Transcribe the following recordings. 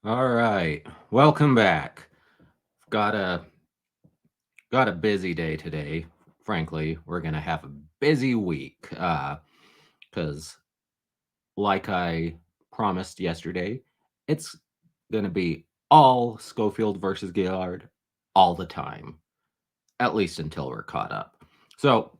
All right. Welcome back. Got a got a busy day today. Frankly, we're going to have a busy week cuz like I promised yesterday, it's going to be all Scofield versus Guillard all the time, at least until we're caught up. So,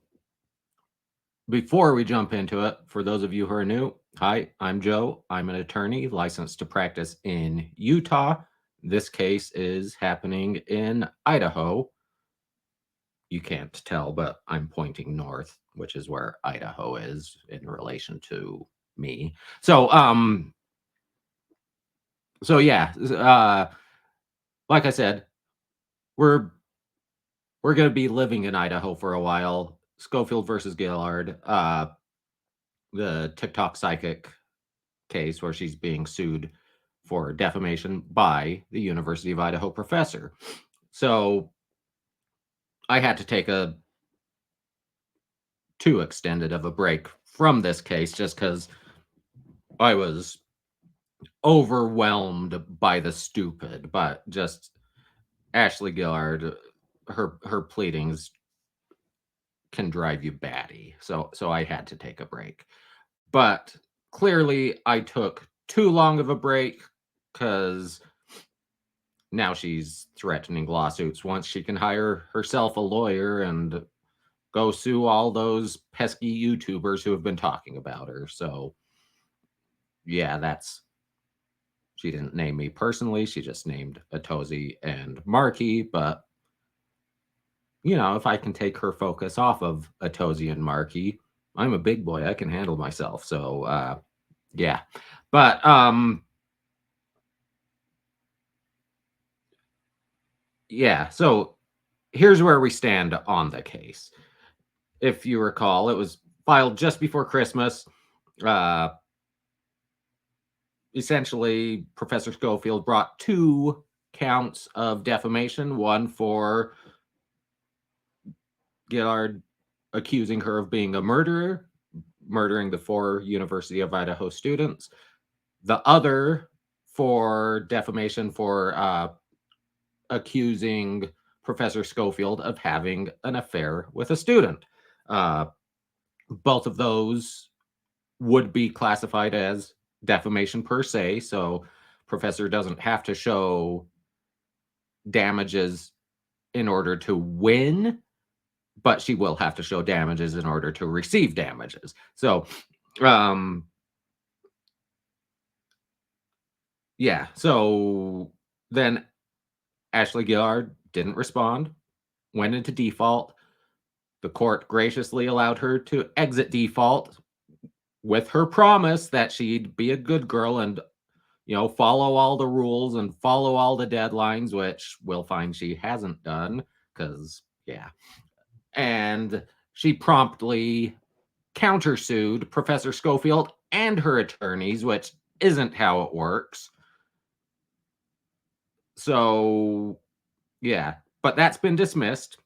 before we jump into it, for those of you who are new, hi, I'm Joe. I'm an attorney licensed to practice in Utah. This case is happening in Idaho. You can't tell, but I'm pointing north, which is where Idaho is in relation to me. So yeah, like I said, we're we're gonna be living in Idaho for a while. Scofield versus Guillard, the TikTok psychic case where she's being sued for defamation by the University of Idaho professor. So I had to take a too extended of a break from this case just because I was overwhelmed by the stupid, but just Ashley Gillard, her pleadings can drive you batty. So I had to take a break. But clearly I took too long of a break because now she's threatening lawsuits once she can hire herself a lawyer and go sue all those pesky YouTubers who have been talking about her. So yeah, that's she didn't name me personally. She just named Atozi and Markey. But, if I can take her focus off of Atozi and Markey, I'm a big boy. I can handle myself. So, yeah. But, yeah. So here's where we stand on the case. If you recall, it was filed just before Christmas. Uh, Essentially, Professor Schofield brought two counts of defamation, one for Gillard accusing her of being a murderer, murdering the four University of Idaho students. The other for defamation for accusing Professor Schofield of having an affair with a student. Uh, both of those would be classified as defamation per se. So, Professor doesn't have to show damages in order to win, but she will have to show damages in order to receive damages. So, um, yeah. So then Ashley Gillard didn't respond, went into default. The court graciously allowed her to exit default with her promise that she'd be a good girl and, follow all the rules and follow all the deadlines, which we'll find she hasn't done because, yeah. And she promptly countersued Professor Schofield and her attorneys, which isn't how it works. So, yeah, but that's been dismissed.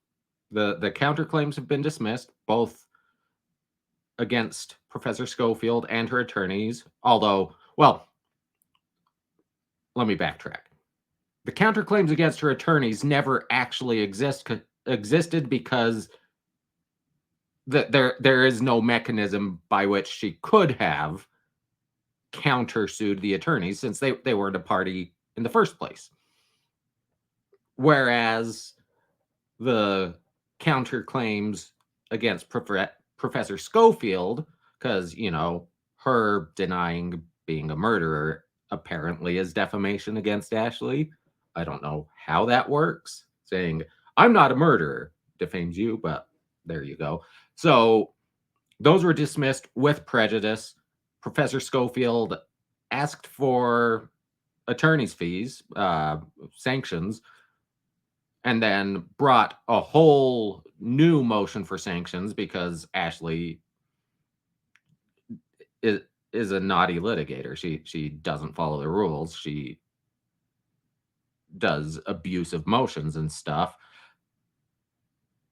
The counterclaims have been dismissed, both against Professor Schofield and her attorneys. Although, well, let me backtrack. The counterclaims against her attorneys never actually existed because there is no mechanism by which she could have countersued the attorneys since they weren't a party in the first place. Whereas the counterclaims against Professor Schofield, because, her denying being a murderer apparently is defamation against Ashley. I don't know how that works. Saying, I'm not a murderer defames you, but there you go. So those were dismissed with prejudice. Professor Schofield asked for attorney's fees, sanctions, and then brought a whole new motion for sanctions because Ashley is, is a naughty litigator. She doesn't follow the rules. She does abusive motions and stuff.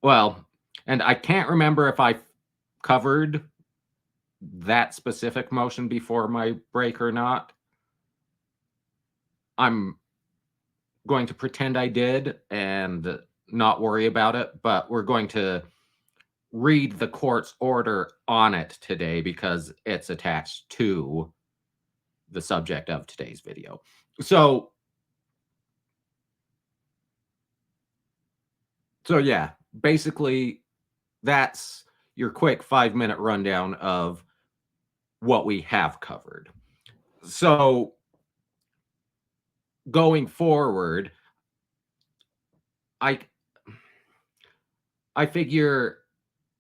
Well, and I can't remember if I covered that specific motion before my break or not. I'm going to pretend I did and not worry about it, but we're going to read the court's order on it today because it's attached to the subject of today's video. So yeah, basically that's your quick 5-minute rundown of what we have covered. So going forward, I I figure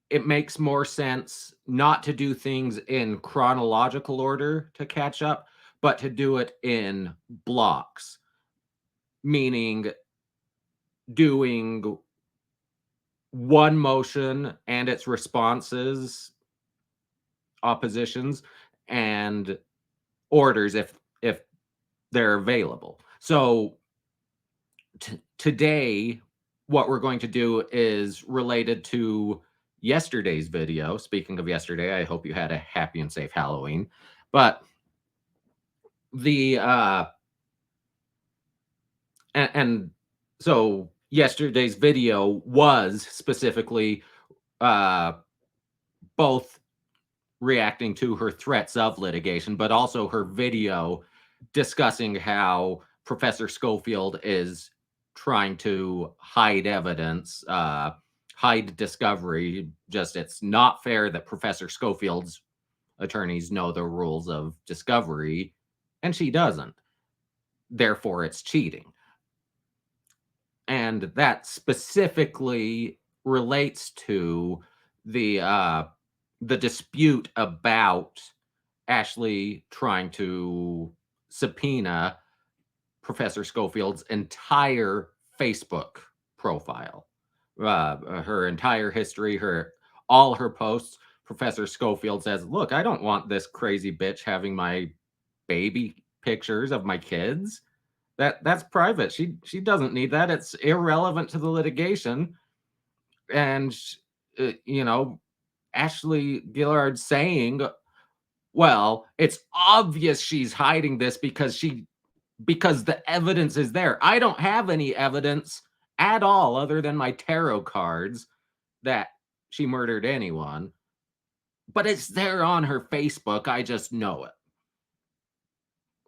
it makes more sense not to do things in chronological order to catch up, but to do it in blocks, meaning doing one motion and its responses, oppositions, and orders if they're available. So today, what we're going to do is related to yesterday's video. Speaking of yesterday, I hope you had a happy and safe Halloween. But the and so yesterday's video was specifically uh both reacting to her threats of litigation, but also her video discussing how Professor Scofield is trying to hide evidence, hide discovery. Just it's not fair that Professor Scofield's attorneys know the rules of discovery and she doesn't. Therefore, it's cheating. And that specifically relates to the dispute about Ashley trying to subpoena Professor Scofield's entire Facebook profile, her entire history, her all her posts. Professor Schofield says, "Look, I don't want this crazy bitch having my baby pictures of my kids. That's private. She doesn't need that. It's irrelevant to the litigation." And you know, Ashley Guillard saying, well, it's obvious she's hiding this because the evidence is there. I don't have any evidence at all other than my tarot cards that she murdered anyone, but it's there on her Facebook. I just know it.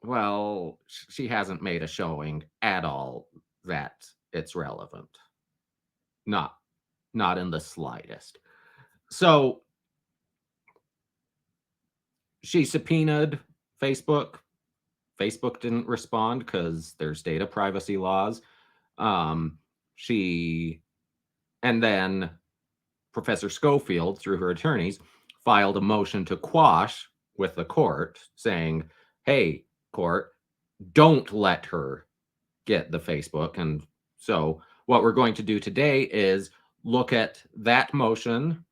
Well, she hasn't made a showing at all that it's relevant. Not not in the slightest. So she subpoenaed Facebook. Facebook didn't respond because there's data privacy laws. Um, she and then Professor Schofield, through her attorneys, filed a motion to quash with the court, saying, "Hey, court, don't let her get the Facebook." And so, what we're going to do today is look at that motion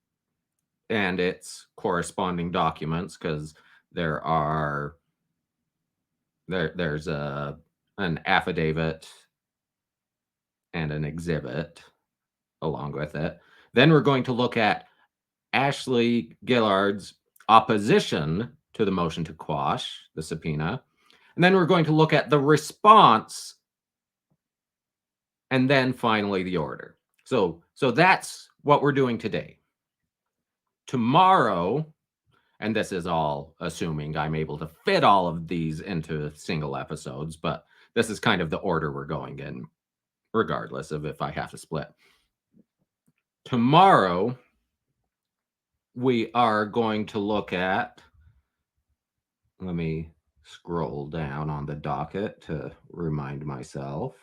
and its corresponding documents because there are there's a an affidavit and an exhibit along with it. Then we're going to look at Ashley Gillard's opposition to the motion to quash the subpoena. And then we're going to look at the response and then finally the order. So that's what we're doing today. Tomorrow, and this is all assuming I'm able to fit all of these into single episodes, but this is kind of the order we're going in, regardless of if I have to split. Tomorrow, we are going to look at, let me scroll down on the docket to remind myself.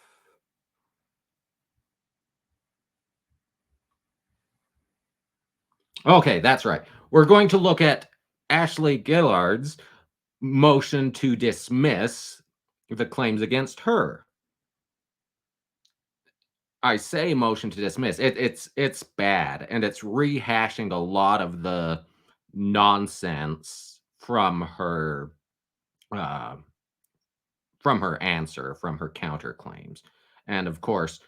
Okay, that's right. We're going to look at Ashley Gillard's motion to dismiss the claims against her. I say motion to dismiss. It's bad, and it's rehashing a lot of the nonsense uh, from her answer, from her counterclaims. And of course,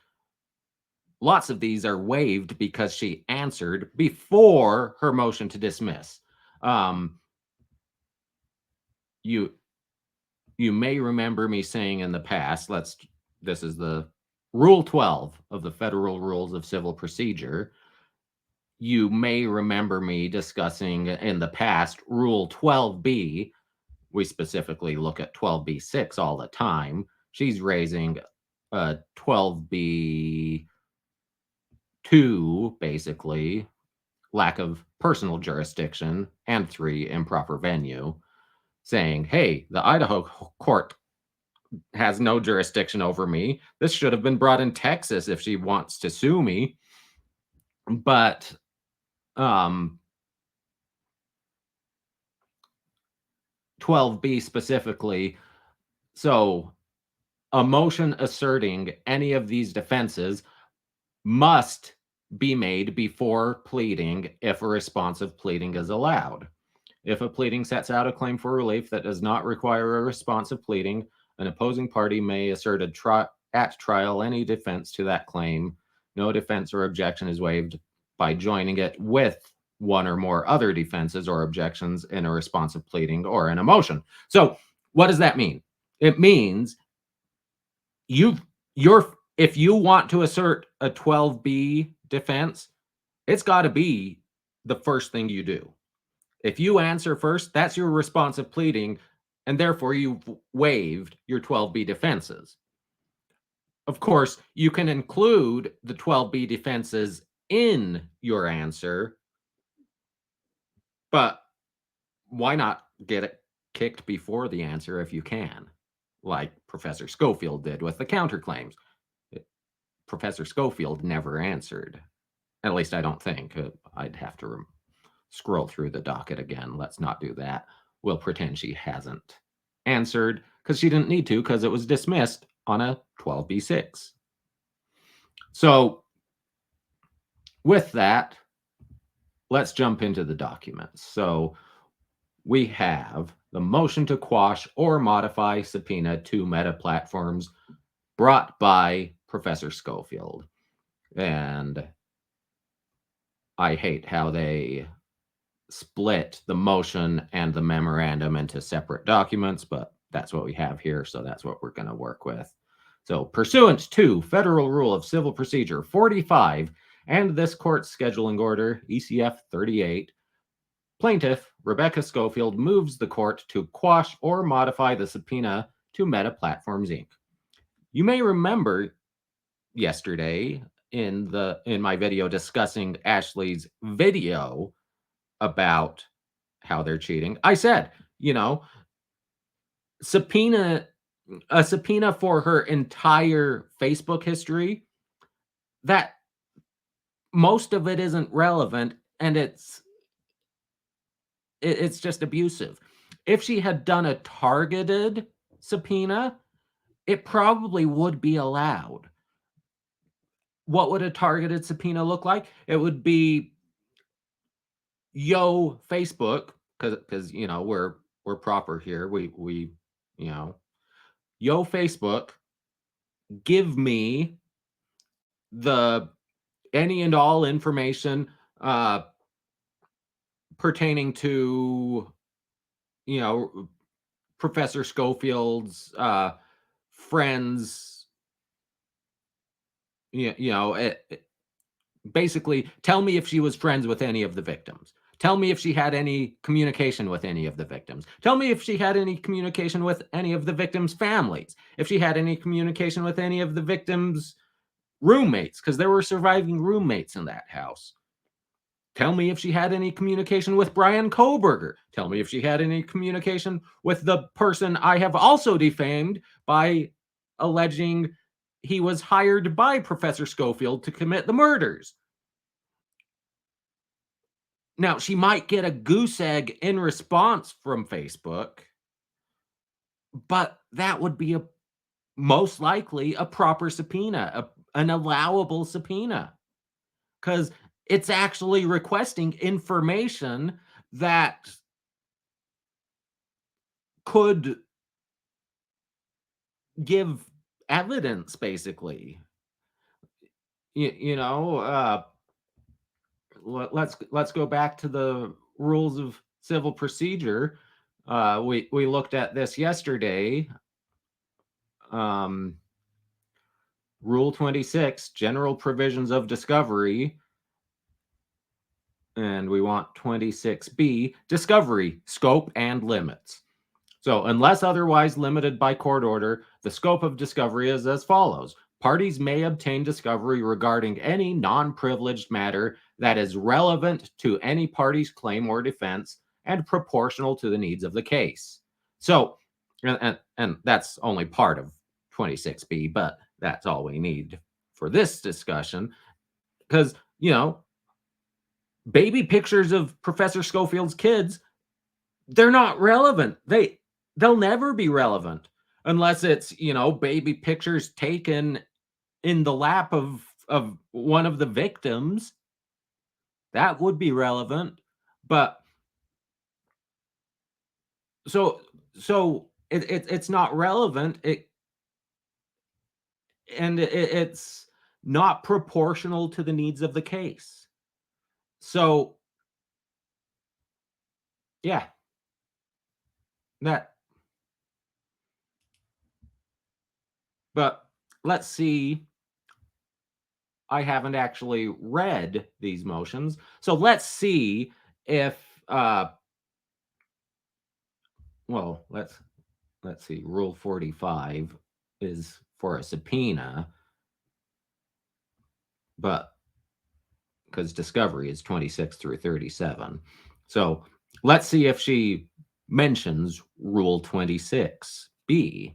lots of these are waived because she answered before her motion to dismiss. Um, you You may remember me saying in the past, this is the Rule 12 of the Federal Rules of Civil Procedure. You may remember me discussing in the past Rule 12B. We specifically look at 12B6 all the time. She's raising 12B2, basically, lack of personal jurisdiction, and 3, improper venue, saying, hey, the Idaho court has no jurisdiction over me. This should have been brought in Texas if she wants to sue me. But 12B specifically, so a motion asserting any of these defenses must be made before pleading if a responsive pleading is allowed. If a pleading sets out a claim for relief that does not require a responsive pleading, an opposing party may assert at trial any defense to that claim. No defense or objection is waived by joining it with one or more other defenses or objections in a responsive pleading or in a motion. So, what does that mean? It means if you want to assert a 12B defense, it's got to be the first thing you do. If you answer first, that's your responsive pleading, and therefore you've waived your 12B defenses. Of course, you can include the 12B defenses in your answer, but why not get it kicked before the answer if you can, like Professor Scofield did with the counterclaims? Professor Scofield never answered. At least I don't think. I'd have to scroll through the docket again. Let's not do that. We'll pretend she hasn't answered because she didn't need to because it was dismissed on a 12B6. So with that, let's jump into the documents. So we have the motion to quash or modify subpoena to Meta platforms brought by Professor Scofield. And I hate how they split the motion and the memorandum into separate documents, but that's what we have here, so that's what we're going to work with. So, pursuant to Federal Rule of Civil Procedure 45 and this court's scheduling order, ECF 38, plaintiff Rebecca Scofield moves the court to quash or modify the subpoena to Meta Platforms, Inc. You may remember yesterday in my video discussing Ashley's video about how they're cheating. I said, a subpoena for her entire Facebook history, that most of it isn't relevant, and it's just abusive. If she had done a targeted subpoena, it probably would be allowed. What would a targeted subpoena look like? It would be, yo, Facebook, because we're proper here. We yo, Facebook, give me the any and all information pertaining to Professor Scofield's friends. Basically, tell me if she was friends with any of the victims. Tell me if she had any communication with any of the victims. Tell me if she had any communication with any of the victims' families. If she had any communication with any of the victims' roommates, because there were surviving roommates in that house. Tell me if she had any communication with Brian Koberger. Tell me if she had any communication with the person I have also defamed by alleging he was hired by Professor Scofield to commit the murders. Now, she might get a goose egg in response from Facebook, but that would be most likely a proper subpoena, an allowable subpoena, because it's actually requesting information that could give evidence, basically. Let's go back to the rules of civil procedure. We looked at this yesterday. Um, Rule 26, general provisions of discovery. And we want 26B, discovery, scope, and limits. So, unless otherwise limited by court order, the scope of discovery is as follows. Parties may obtain discovery regarding any non-privileged matter that is relevant to any party's claim or defense and proportional to the needs of the case. So, and that's only part of 26B, but that's all we need for this discussion. Because, baby pictures of Professor Scofield's kids, they're not relevant. They'll never be relevant unless it's, baby pictures taken in the lap of one of the victims. That would be relevant. But so it's not relevant. It's not proportional to the needs of the case. So yeah, that. But let's see. I haven't actually read these motions. So let's see if well, let's see. Rule 45 is for a subpoena, but because discovery is 26 through 37. So let's see if she mentions Rule 26B.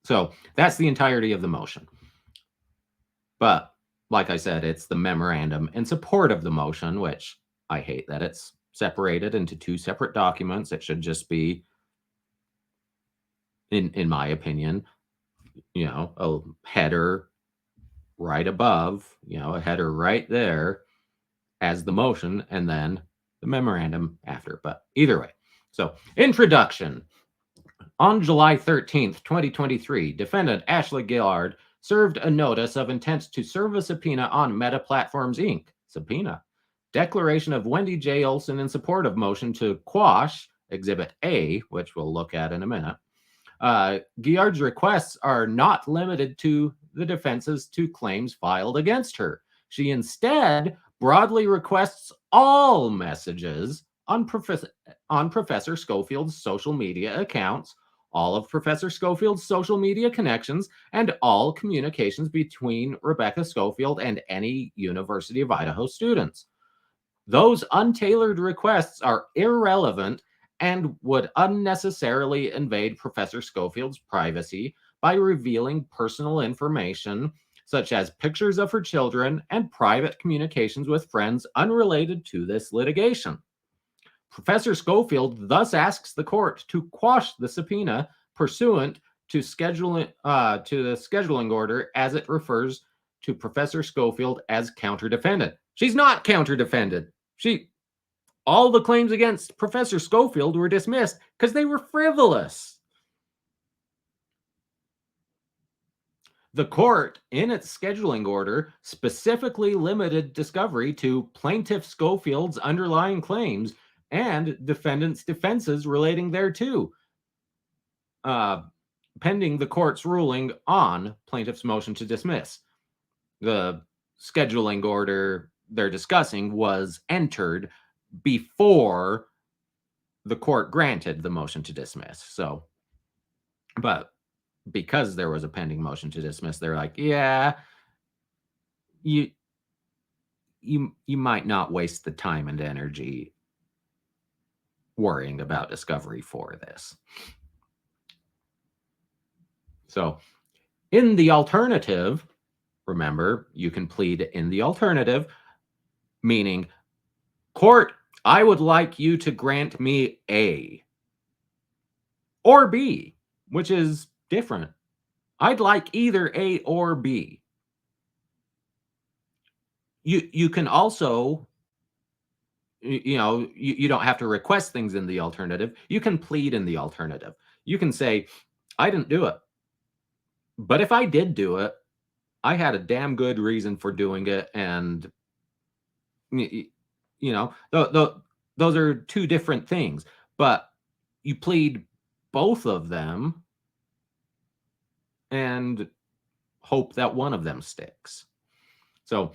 So that's the entirety of the motion. But like I said, it's the memorandum in support of the motion, which I hate that it's separated into two separate documents. It should just be, in my opinion, a header right above, a header right there as the motion, and then the memorandum after. But either way. So, introduction. On July 13th, 2023, defendant Ashley Guillard served a notice of intent to serve a subpoena on Meta Platforms, Inc. Subpoena. Declaration of Wendy J. Olson in support of motion to quash Exhibit A, which we'll look at in a minute. Guillard's requests are not limited to the defenses to claims filed against her. She instead broadly requests all messages on Professor Scofield's social media accounts, all of Professor Scofield's social media connections, and all communications between Rebecca Scofield and any University of Idaho students. Those untailored requests are irrelevant and would unnecessarily invade Professor Scofield's privacy by revealing personal information such as pictures of her children and private communications with friends unrelated to this litigation. Professor Scofield thus asks the court to quash the subpoena pursuant to the scheduling order as it refers to Professor Scofield as counter-defendant. She's not counter-defendant. All the claims against Professor Scofield were dismissed because they were frivolous. The court, in its scheduling order, specifically limited discovery to plaintiff Scofield's underlying claims and defendant's defenses relating thereto, pending the court's ruling on plaintiff's motion to dismiss. The scheduling order they're discussing was entered before the court granted the motion to dismiss. So, but because there was a pending motion to dismiss, they're like, yeah, you might not waste the time and energy worrying about discovery for this. So, in the alternative, remember, you can plead in the alternative, meaning, court, I would like you to grant me A or B, which is different. I'd like either A or B. You can also, you don't have to request things in the alternative. You can plead in the alternative. You can say, I didn't do it. But if I did do it, I had a damn good reason for doing it. And, those are two different things. But you plead both of them and hope that one of them sticks. So,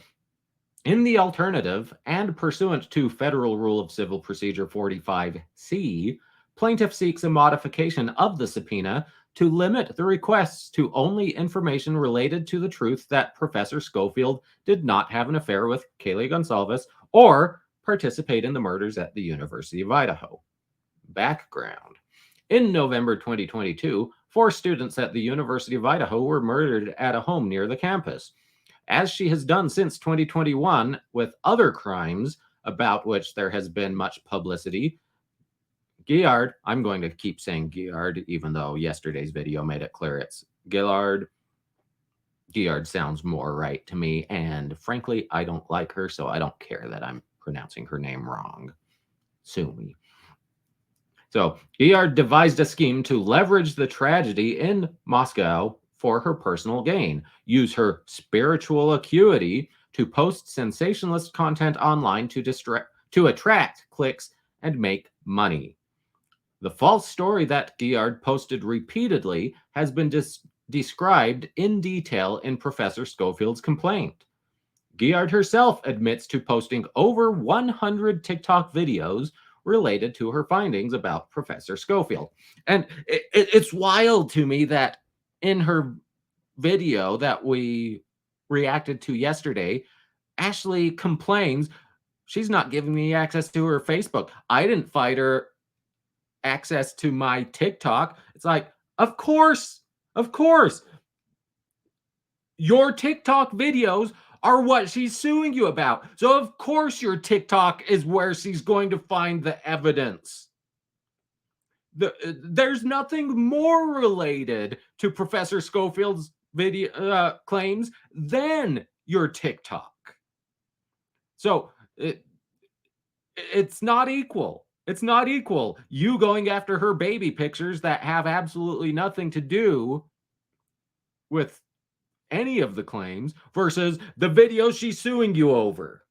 in the alternative, and pursuant to Federal Rule of Civil Procedure 45C, plaintiff seeks a modification of the subpoena to limit the requests to only information related to the truth that Professor Scofield did not have an affair with Kaylee Gonsalves or participate in the murders at the University of Idaho. Background. In November 2022, 4 students at the University of Idaho were murdered at a home near the campus. As she has done since 2021 with other crimes about which there has been much publicity, Guillard, I'm going to keep saying Guillard, even though yesterday's video made it clear it's Guillard. Guillard sounds more right to me, and frankly, I don't like her, so I don't care that I'm pronouncing her name wrong. Sue me. So, Guillard devised a scheme to leverage the tragedy in Moscow for her personal gain, use her spiritual acuity to post sensationalist content online to attract clicks and make money. The false story that Guillard posted repeatedly has been described in detail in Professor Scofield's complaint. Guillard herself admits to posting over 100 TikTok videos related to her findings about Professor Scofield. And it's wild to me that in her video that we reacted to yesterday, Ashley complains she's not giving me access to her Facebook. I didn't fight her access to my TikTok. It's like, of course. Your TikTok videos are what she's suing you about. So of course your TikTok is where she's going to find the evidence. There's nothing more related to Professor Scofield's video claims than your TikTok. So it's not equal. It's not equal. You going after her baby pictures that have absolutely nothing to do with any of the claims versus the video she's suing you over.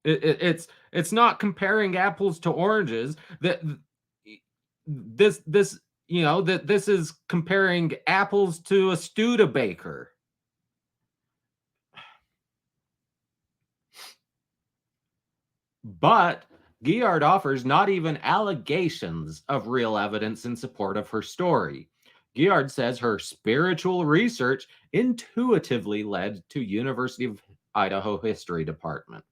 It's not comparing apples to oranges. This is comparing apples to a Studebaker. But Guillard offers not even allegations of real evidence in support of her story. Guillard says her spiritual research intuitively led to University of Idaho History Department.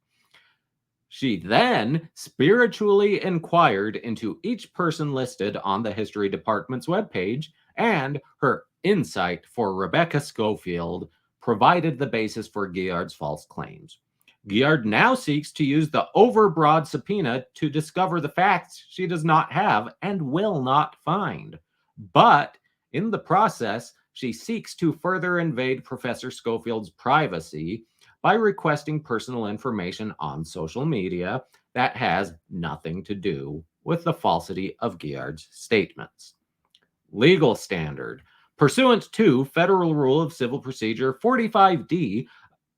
She then spiritually inquired into each person listed on the History Department's webpage, and her insight for Rebecca Scofield provided the basis for Guillard's false claims. Guillard now seeks to use the overbroad subpoena to discover the facts she does not have and will not find. But in the process, she seeks to further invade Professor Scofield's privacy by requesting personal information on social media that has nothing to do with the falsity of Guillard's statements. Legal standard. Pursuant to Federal Rule of Civil Procedure 45D,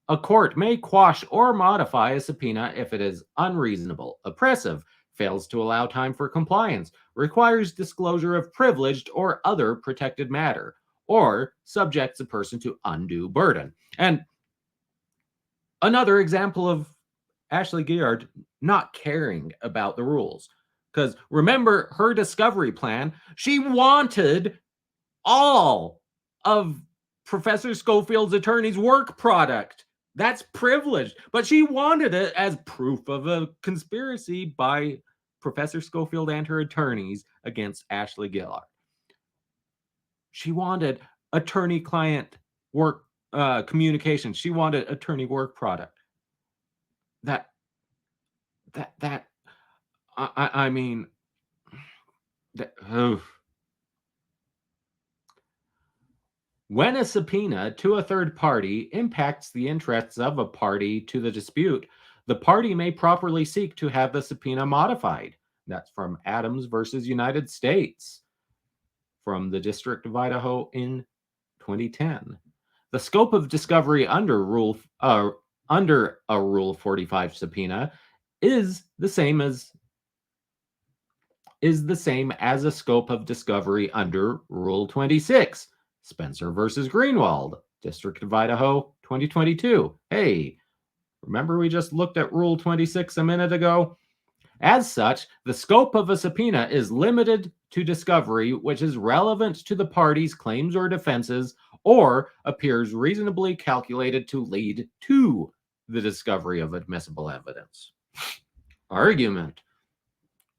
a court may quash or modify a subpoena if it is unreasonable, oppressive, fails to allow time for compliance, requires disclosure of privileged or other protected matter, or subjects a person to undue burden. And another example of Ashley Guillard not caring about the rules. Because remember her discovery plan, she wanted all of Professor Scofield's attorney's work product. That's privileged, but she wanted it as proof of a conspiracy by Professor Scofield and her attorneys against Ashley Guillard. She wanted attorney-client work communication. She wanted attorney work product. I mean, when a subpoena to a third party impacts the interests of a party to the dispute, the party may properly seek to have the subpoena modified. That's from Adams versus United States from the District of Idaho in 2010. The scope of discovery under a Rule 45 subpoena is the same as is the same as a scope of discovery under Rule 26. Spencer versus Greenwald, District of Idaho, 2022. Hey, remember we just looked at Rule 26 a minute ago? As such, the scope of a subpoena is limited to discovery which is relevant to the party's claims or defenses or appears reasonably calculated to lead to the discovery of admissible evidence. Argument.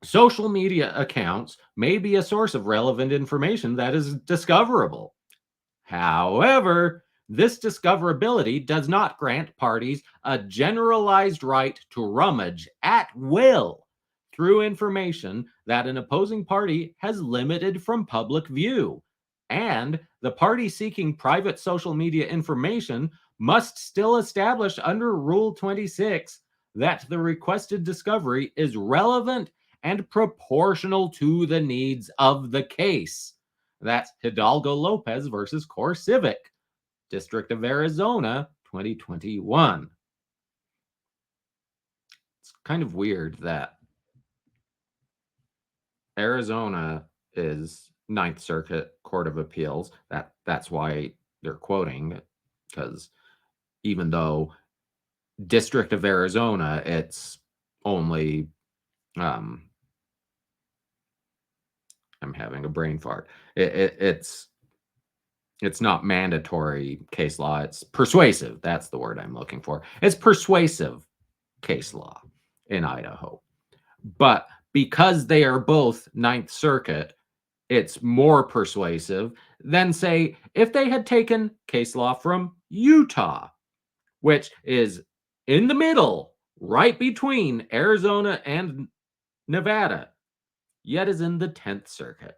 Social media accounts may be a source of relevant information that is discoverable. However, this discoverability does not grant parties a generalized right to rummage at will through information that an opposing party has limited from public view. And the party seeking private social media information must still establish under Rule 26 that the requested discovery is relevant and proportional to the needs of the case. That's Hidalgo Lopez versus Core Civic, District of Arizona, 2021. It's kind of weird that Arizona is Ninth Circuit Court of Appeals. That's why they're quoting, because even though District of Arizona, it's only I'm having a brain fart. It's not mandatory case law. It's persuasive. That's the word I'm looking for. It's persuasive case law in Idaho. But because they are both Ninth Circuit, it's more persuasive than, say, if they had taken case law from Utah, which is in the middle, right between Arizona and Nevada, yet is in the 10th Circuit.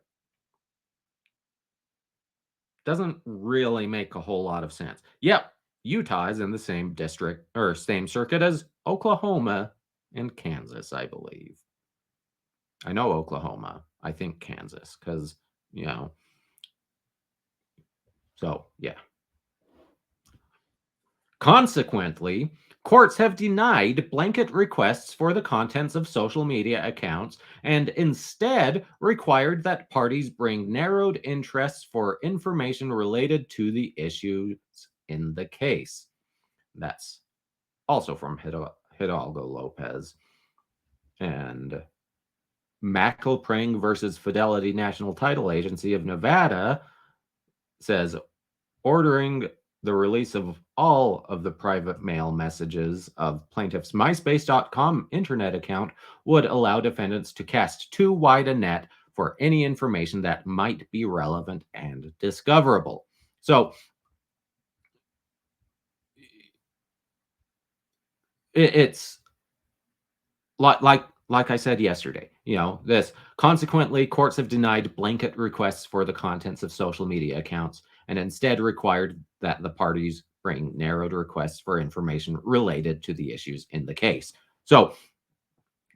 Doesn't really make a whole lot of sense. Yep, Utah is in the same district or same circuit as Oklahoma and Kansas, I believe. I know Oklahoma. I think Kansas, because, so yeah. Consequently, courts have denied blanket requests for the contents of social media accounts and instead required that parties bring narrowed interests for information related to the issues in the case. That's also from Hidalgo Lopez. And McElpring versus Fidelity National Title Agency of Nevada says ordering the release of all of the private mail messages of plaintiff's MySpace.com internet account would allow defendants to cast too wide a net for any information that might be relevant and discoverable. So it's like I said yesterday, this consequently, courts have denied blanket requests for the contents of social media accounts and instead required that the parties bring narrowed requests for information related to the issues in the case. So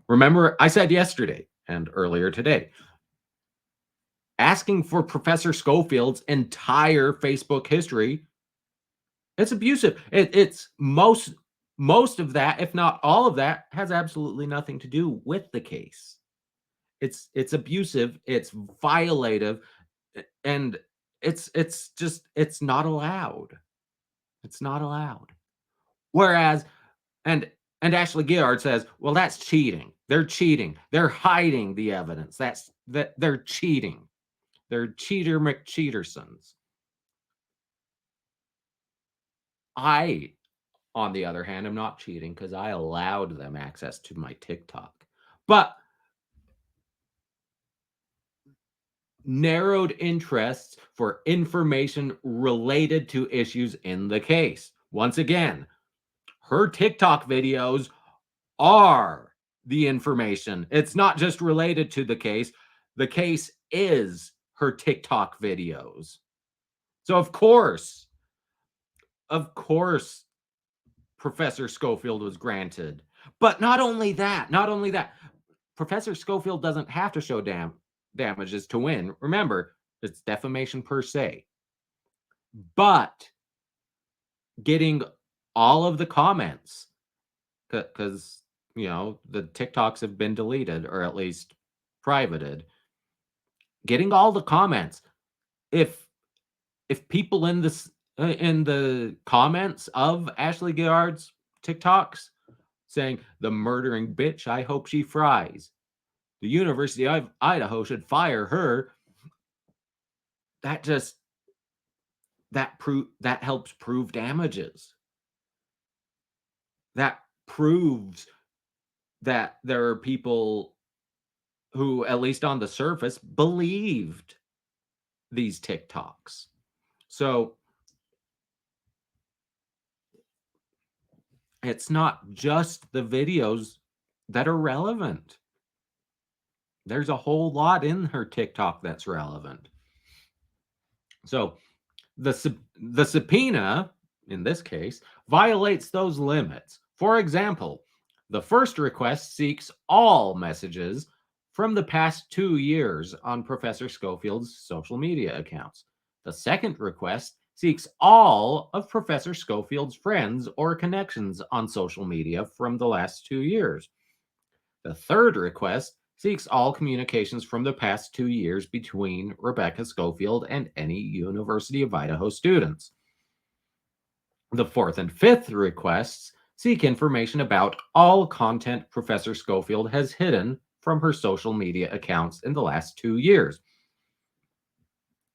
remember, I said yesterday and earlier today, asking for Professor Scofield's entire Facebook history, it's abusive. It's most of that, if not all of that, has absolutely nothing to do with the case. It's abusive, it's violative, and it's not allowed. It's not allowed. Whereas, and Ashley Guillard says, well, that's cheating. They're cheating. They're hiding the evidence. That they're cheating. They're cheater McCheatersons. I, on the other hand, am not cheating because I allowed them access to my TikTok. But narrowed interests for information related to issues in the case. Once again, her TikTok videos are the information. It's not just related to the case. The case is her TikTok videos. So of course, Professor Scofield was granted. But not only that, Professor Scofield doesn't have to show damages to win. Remember, it's defamation per se. But getting all of the comments, because the TikToks have been deleted, or at least privated, getting all the comments. If people in the comments of Ashley Guillard's TikToks saying the murdering bitch, I hope she fries. The University of Idaho should fire her. That just that helps prove damages. That proves that there are people who, at least on the surface, believed these TikToks. So it's not just the videos that are relevant. There's a whole lot in her TikTok that's relevant. So the subpoena, in this case, violates those limits. For example, the first request seeks all messages from the past 2 years on Professor Scofield's social media accounts. The second request seeks all of Professor Scofield's friends or connections on social media from the last 2 years. The third request seeks all communications from the past 2 years between Rebecca Scofield and any University of Idaho students. The fourth and fifth requests seek information about all content Professor Scofield has hidden from her social media accounts in the last 2 years.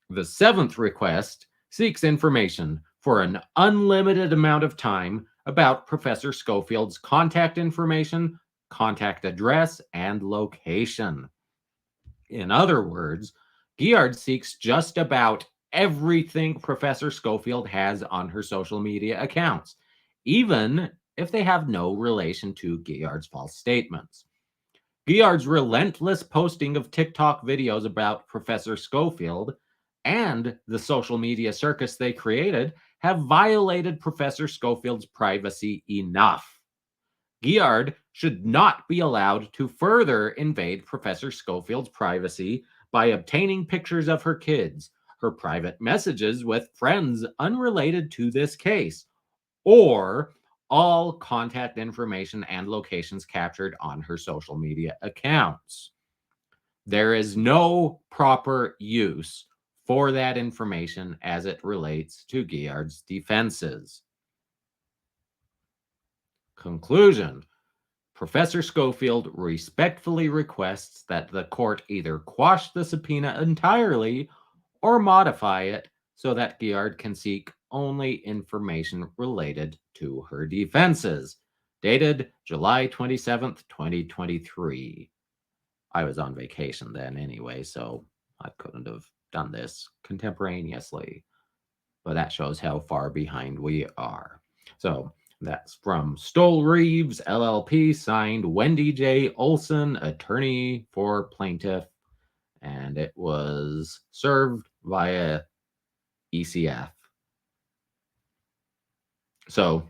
The seventh request seeks information for an unlimited amount of time about Professor Scofield's contact information, contact address, and location. In other words, Guillard seeks just about everything Professor Scofield has on her social media accounts, even if they have no relation to Guillard's false statements. Guillard's relentless posting of TikTok videos about Professor Scofield and the social media circus they created have violated Professor Scofield's privacy enough. Guillard should not be allowed to further invade Professor Scofield's privacy by obtaining pictures of her kids, her private messages with friends unrelated to this case, or all contact information and locations captured on her social media accounts. There is no proper use for that information as it relates to Guillard's defenses. Conclusion: Professor Scofield respectfully requests that the court either quash the subpoena entirely or modify it so that Guillard can seek only information related to her defenses. Dated July 27th, 2023. I was on vacation then anyway, so I couldn't have done this contemporaneously. But that shows how far behind we are. So that's from Stoll Reeves, LLP, signed Wendy J. Olson, attorney for plaintiff, and it was served via ECF. So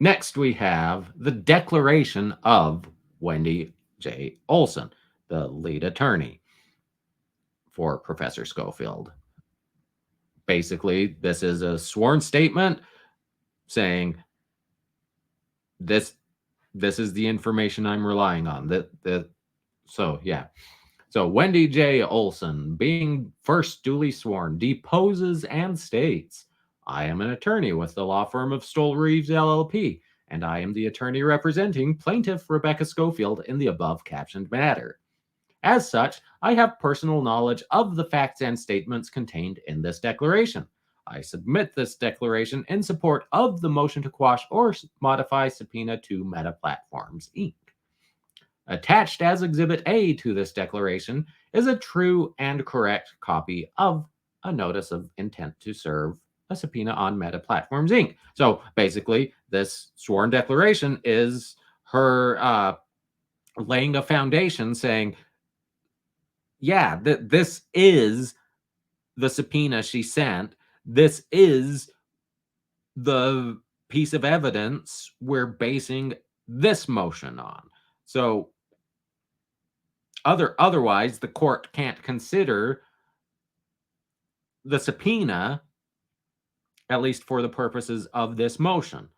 next we have the declaration of Wendy J. Olson, the lead attorney for Professor Scofield. Basically, this is a sworn statement saying this is the information I'm relying on. So Wendy J. Olson, being first duly sworn, deposes and states, I am an attorney with the law firm of Stoll Reeves LLP, and I am the attorney representing plaintiff Rebecca Scofield in the above captioned matter. As such, I have personal knowledge of the facts and statements contained in this declaration. I submit this declaration in support of the motion to quash or modify subpoena to Meta Platforms, Inc. Attached as Exhibit A to this declaration is a true and correct copy of a notice of intent to serve a subpoena on Meta Platforms, Inc. So basically, this sworn declaration is her laying a foundation saying, yeah, this is the subpoena she sent. This is the piece of evidence we're basing this motion on. So otherwise, the court can't consider the subpoena, at least for the purposes of this motion.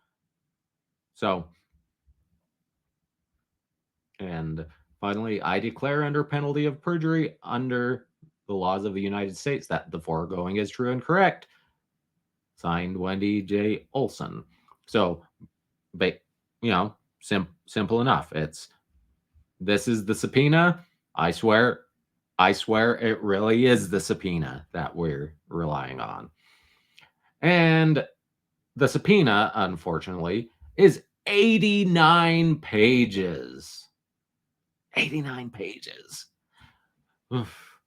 So, and Finally, I declare under penalty of perjury under the laws of the United States that the foregoing is true and correct. Signed, Wendy J. Olson. So, but simple enough. This is the subpoena. I swear it really is the subpoena that we're relying on. And the subpoena, unfortunately, is 89 pages. 89 pages. Oof.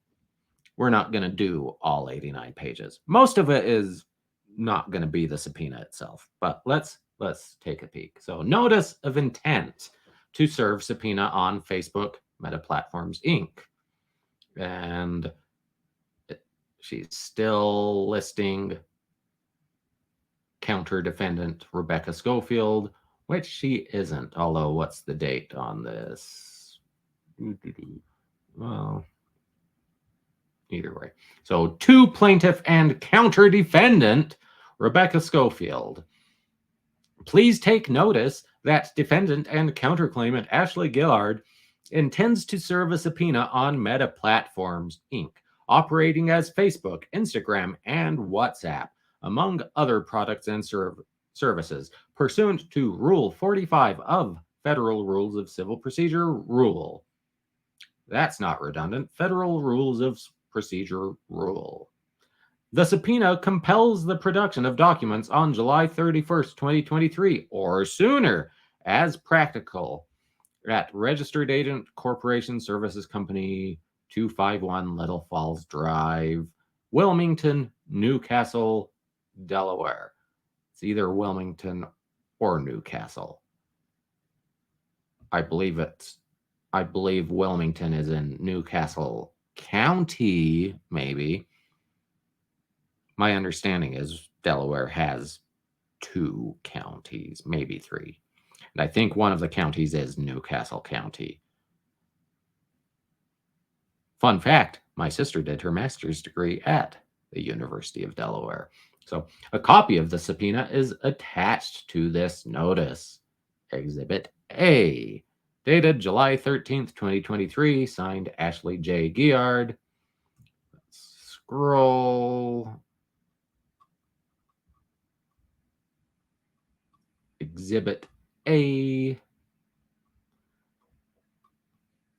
We're not going to do all 89 pages. Most of it is not going to be the subpoena itself, but let's take a peek. So, notice of intent to serve subpoena on Facebook Meta Platforms Inc. And she's still listing counter defendant Rebecca Scofield, which she isn't. Although, what's the date on this? Well, either way. So, to plaintiff and counter defendant Rebecca Scofield. Please take notice that defendant and counterclaimant Ashley Guillard intends to serve a subpoena on Meta Platforms Inc., operating as Facebook, Instagram, and WhatsApp, among other products and services, pursuant to Rule 45 of Federal Rules of Civil Procedure Rule. That's not redundant. Federal Rules of Procedure Rule. The subpoena compels the production of documents on July 31st, 2023, or sooner, as practical, at Registered Agent Corporation Services Company, 251 Little Falls Drive, Wilmington, Newcastle, Delaware. It's either Wilmington or Newcastle. I believe Wilmington is in Newcastle County, maybe. My understanding is Delaware has 2 counties, maybe 3. And I think one of the counties is Newcastle County. Fun fact, my sister did her master's degree at the University of Delaware. So a copy of the subpoena is attached to this notice. Exhibit A, dated July 13th, 2023, signed Ashley J. Guillard. Let's scroll. Exhibit A.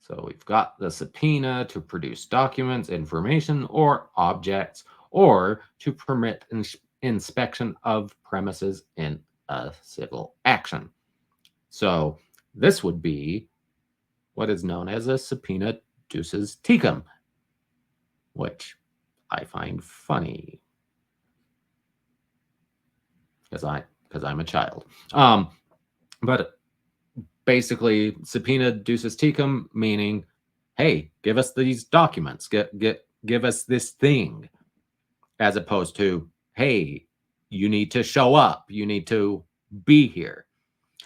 So we've got the subpoena to produce documents, information, or objects, or to permit inspection of premises in a civil action. So this would be what is known as a subpoena duces tecum, which I find funny because I'm a child. But basically, subpoena duces tecum, meaning, hey, give us these documents, give us this thing, as opposed to, hey, you need to show up, you need to be here.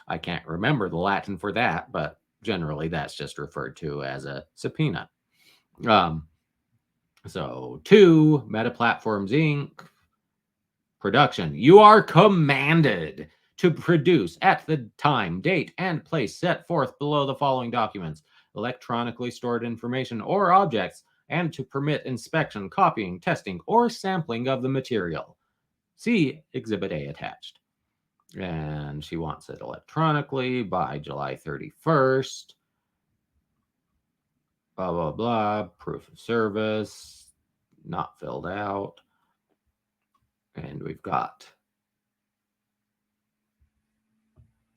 I can't remember the Latin for that, but generally that's just referred to as a subpoena. So, 2, Meta Platforms Inc. Production. You are commanded to produce at the time, date, and place set forth below the following documents, electronically stored information or objects, and to permit inspection, copying, testing, or sampling of the material. See Exhibit A attached. And she wants it electronically by July 31st. Blah, blah, blah. Proof of service. Not filled out. And we've got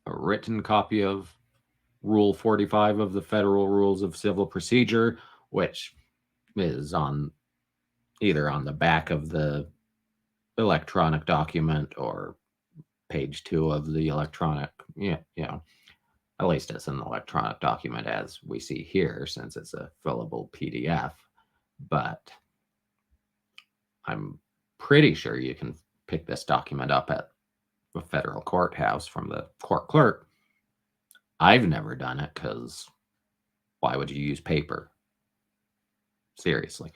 a written copy of Rule 45 of the Federal Rules of Civil Procedure, which is either on the back of the electronic document or page 2 of the electronic, at least it's an electronic document as we see here, since it's a fillable PDF. But I'm pretty sure you can pick this document up at a federal courthouse from the court clerk. I've never done it because why would you use paper? Seriously.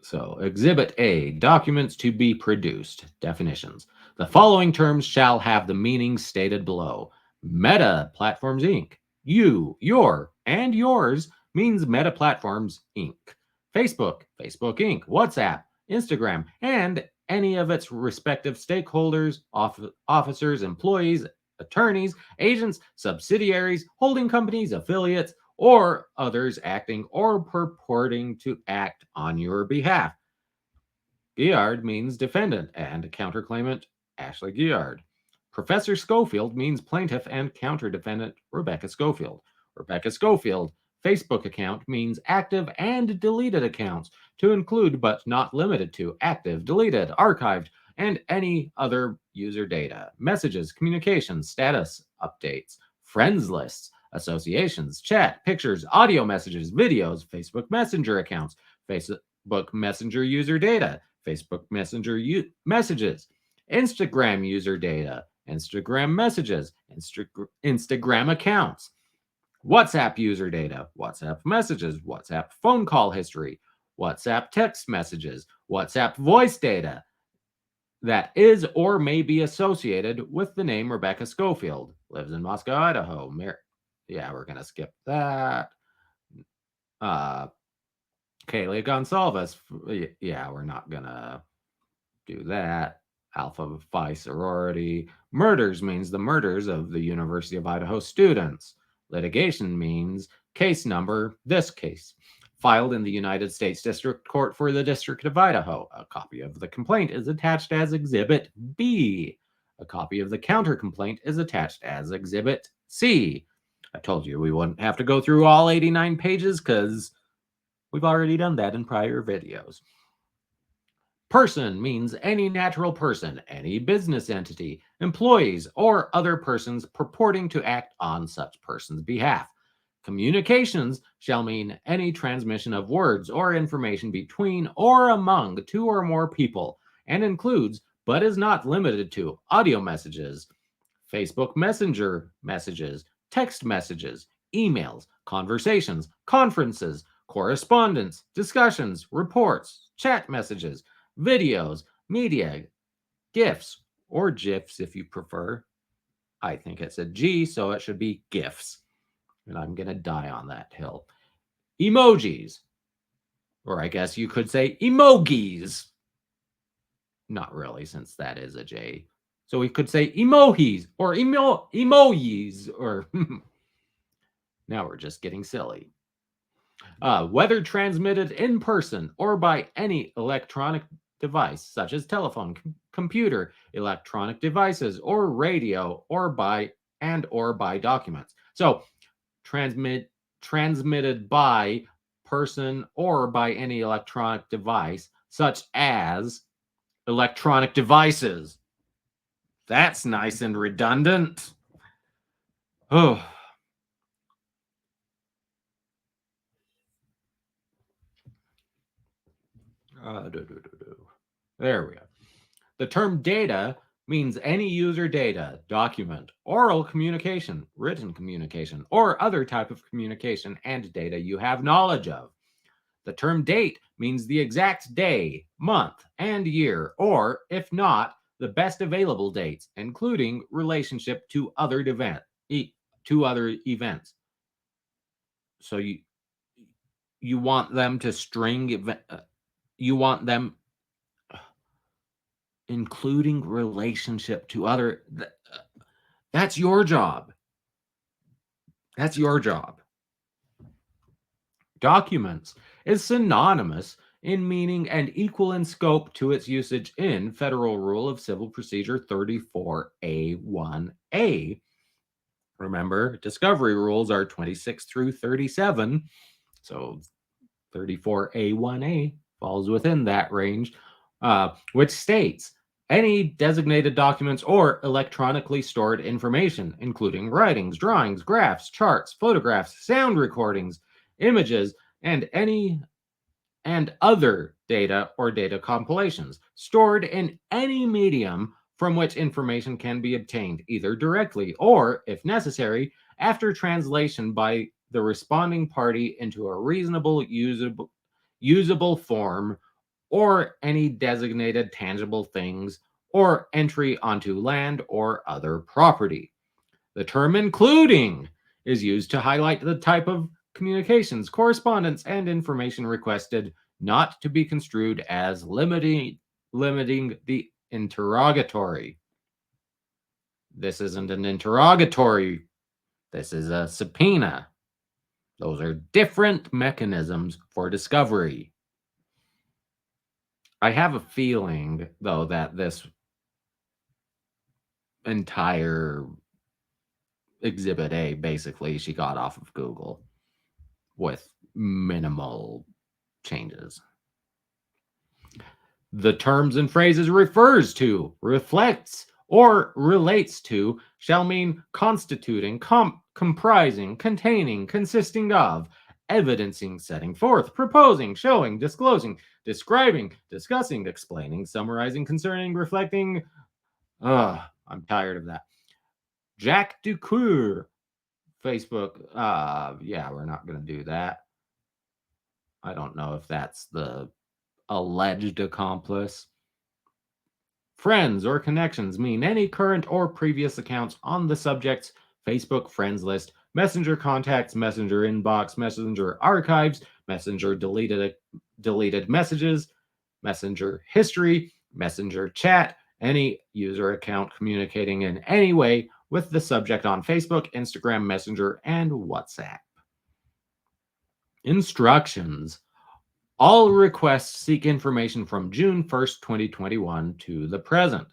So, Exhibit A, documents to be produced. Definitions. The following terms shall have the meaning stated below. Meta Platforms Inc. You, your, and yours means Meta Platforms Inc. Facebook, Facebook Inc., WhatsApp, Instagram, and any of its respective stakeholders, officers, employees, attorneys, agents, subsidiaries, holding companies, affiliates, or others acting or purporting to act on your behalf. Guillard means defendant and counterclaimant Ashley Guillard. Professor Scofield means plaintiff and counter-defendant Rebecca Scofield. Rebecca Scofield Facebook account means active and deleted accounts, to include but not limited to active, deleted, archived, and any other user data, messages, communications, status updates, friends lists, associations, chat, pictures, audio messages, videos, Facebook Messenger accounts, Facebook Messenger user data, Facebook Messenger messages, Instagram user data, Instagram messages, Instagram accounts, WhatsApp user data, WhatsApp messages, WhatsApp phone call history, WhatsApp text messages, WhatsApp voice data that is or may be associated with the name Rebecca Scofield, lives in Moscow, Idaho. Yeah, we're going to skip that. Kaylee Gonsalves. Yeah, we're not going to do that. Alpha Phi sorority. Murders means the murders of the University of Idaho students. Litigation means case number, this case, filed in the United States District Court for the District of Idaho. A copy of the complaint is attached as Exhibit B. A copy of the counter complaint is attached as Exhibit C. I told you we wouldn't have to go through all 89 pages because we've already done that in prior videos. Person means any natural person, any business entity, employees, or other persons purporting to act on such person's behalf. Communications shall mean any transmission of words or information between or among two or more people, and includes, but is not limited to, audio messages, Facebook Messenger messages, text messages, emails, conversations, conferences, correspondence, discussions, reports, chat messages, videos, media, GIFs, or GIFs if you prefer. I think it's a G, so it should be GIFs. And I'm going to die on that hill. Emojis, or I guess you could say emojis. Not really, since that is a J. So we could say emojis or emojis, or now we're just getting silly. Whether transmitted in person or by any electronic device, such as telephone, computer, electronic devices, or radio, or by documents. So transmitted by person or by any electronic device, such as electronic devices. That's nice and redundant. Oh. There we go. The term data means any user data, document, oral communication, written communication, or other type of communication and data you have knowledge of. The term date means the exact day, month, and year, or, if not, the best available dates, including relationship to other events. So you want them to string you want them including relationship to other. That's your job. That's your job. Documents is synonymous in meaning and equal in scope to its usage in Federal Rule of Civil Procedure 34A1A. Remember, discovery rules are 26 through 37, so 34A1A falls within that range, which states any designated documents or electronically stored information, including writings, drawings, graphs, charts, photographs, sound recordings, images, and other data or data compilations stored in any medium from which information can be obtained either directly or, if necessary, after translation by the responding party into a reasonable usable form, or any designated tangible things, or entry onto land or other property. The term including is used to highlight the type of communications, correspondence, and information requested, not to be construed as limiting the interrogatory. This isn't an interrogatory. This is a subpoena. Those are different mechanisms for discovery. I have a feeling, though, that this entire Exhibit A, basically, she got off of Google with minimal changes. The terms and phrases refers to, reflects, or relates to shall mean constituting, comprising, containing, consisting of, evidencing, setting forth, proposing, showing, disclosing, describing, discussing, explaining, summarizing, concerning, reflecting. I'm tired of that. Jack Ducour, Facebook. Yeah, we're not going to do that. I don't know if that's the alleged accomplice. Friends or connections mean any current or previous accounts on the subject's Facebook friends list, Messenger contacts, Messenger inbox, Messenger archives, Messenger deleted messages, Messenger history, Messenger chat, any user account communicating in any way with the subject on Facebook, Instagram, Messenger, and WhatsApp. Instructions. All requests seek information from June 1st, 2021 to the present.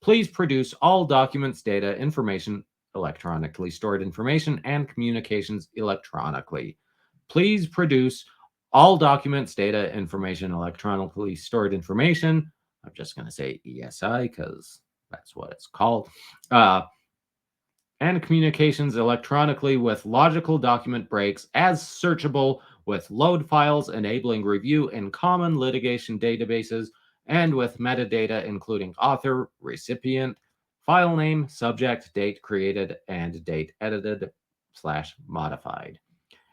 Please produce all documents, data, information, electronically stored information, and communications electronically. Please produce all documents, data, information, electronically stored information. I'm just going to say ESI because that's what it's called. And communications electronically with logical document breaks as searchable with load files enabling review in common litigation databases and with metadata including author, recipient, file name, subject, date created, and date edited / modified.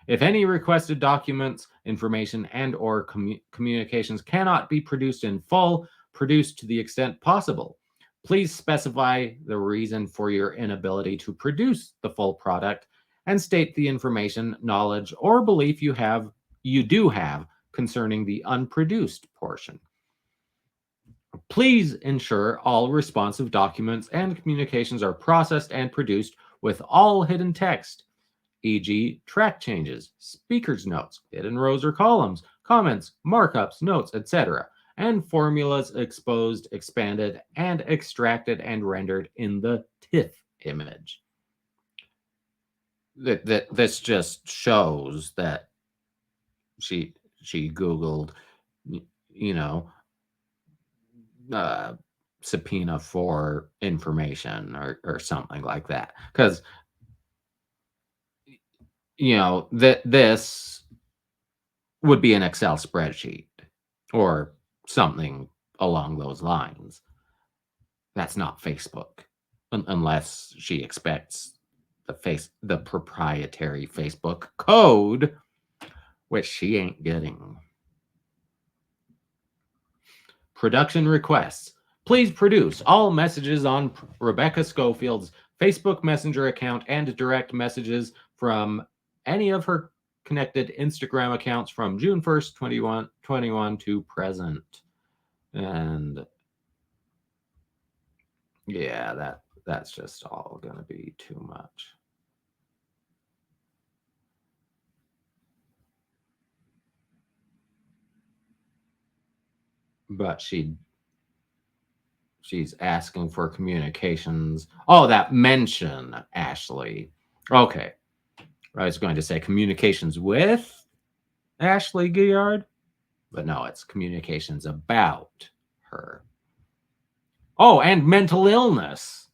If any requested documents, information, and or communications cannot be produced in full, produced to the extent possible. Please specify the reason for your inability to produce the full product and state the information, knowledge, or belief you do have concerning the unproduced portion. Please ensure all responsive documents and communications are processed and produced with all hidden text, e.g., track changes, speaker's notes, hidden rows or columns, comments, markups, notes, etc., and formulas exposed, expanded, and extracted and rendered in the TIFF image. This just shows that she Googled, you know, subpoena for information or something like that. Because, this would be an Excel spreadsheet or something along those lines. That's not Facebook, unless she expects the proprietary Facebook code, which she ain't getting. Production requests. Please produce all messages on Rebecca Scofield's Facebook Messenger account and direct messages from any of her connected Instagram accounts from June 1st, 2021 to present. And yeah, that's just all going to be too much. But she's asking for communications. Oh, that mention, Ashley. Okay. I was going to say communications with Ashley Guillard, but no, it's communications about her. Oh, and mental illness.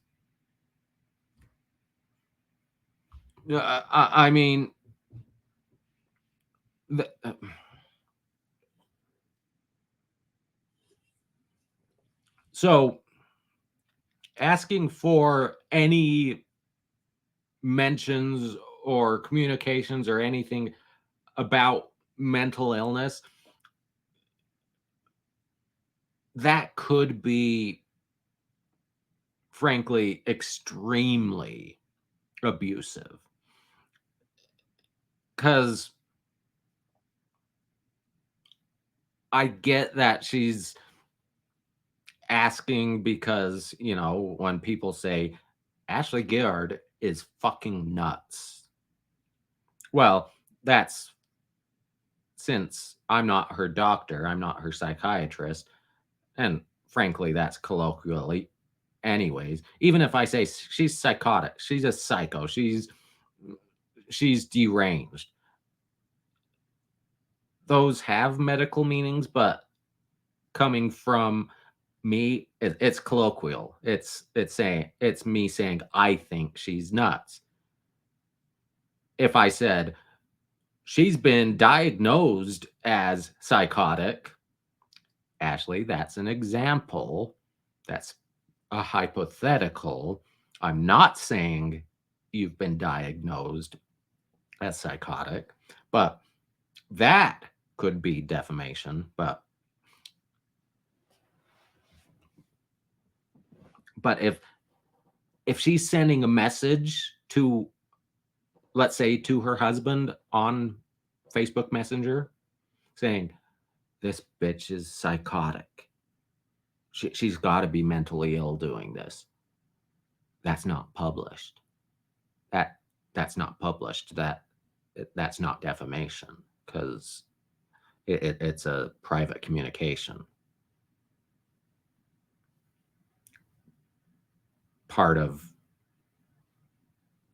I mean, so asking for any mentions or communications or anything about mental illness, that could be, frankly, extremely abusive. Because I get that she's asking because, when people say, Ashley Guillard is fucking nuts. Well, that's since I'm not her doctor, I'm not her psychiatrist, and frankly, that's colloquially anyways. Even if I say she's psychotic, she's a psycho, she's deranged. Those have medical meanings, but coming from me, it's colloquial. It's me saying I think she's nuts. If I said she's been diagnosed as psychotic, Ashley, that's an example. That's a hypothetical. I'm not saying you've been diagnosed as psychotic, but that could be defamation. But if she's sending a message to, let's say, to her husband on Facebook Messenger saying, this bitch is psychotic. She's got to be mentally ill doing this. That's not published. That's not published. That's not defamation because it's a private communication. Part of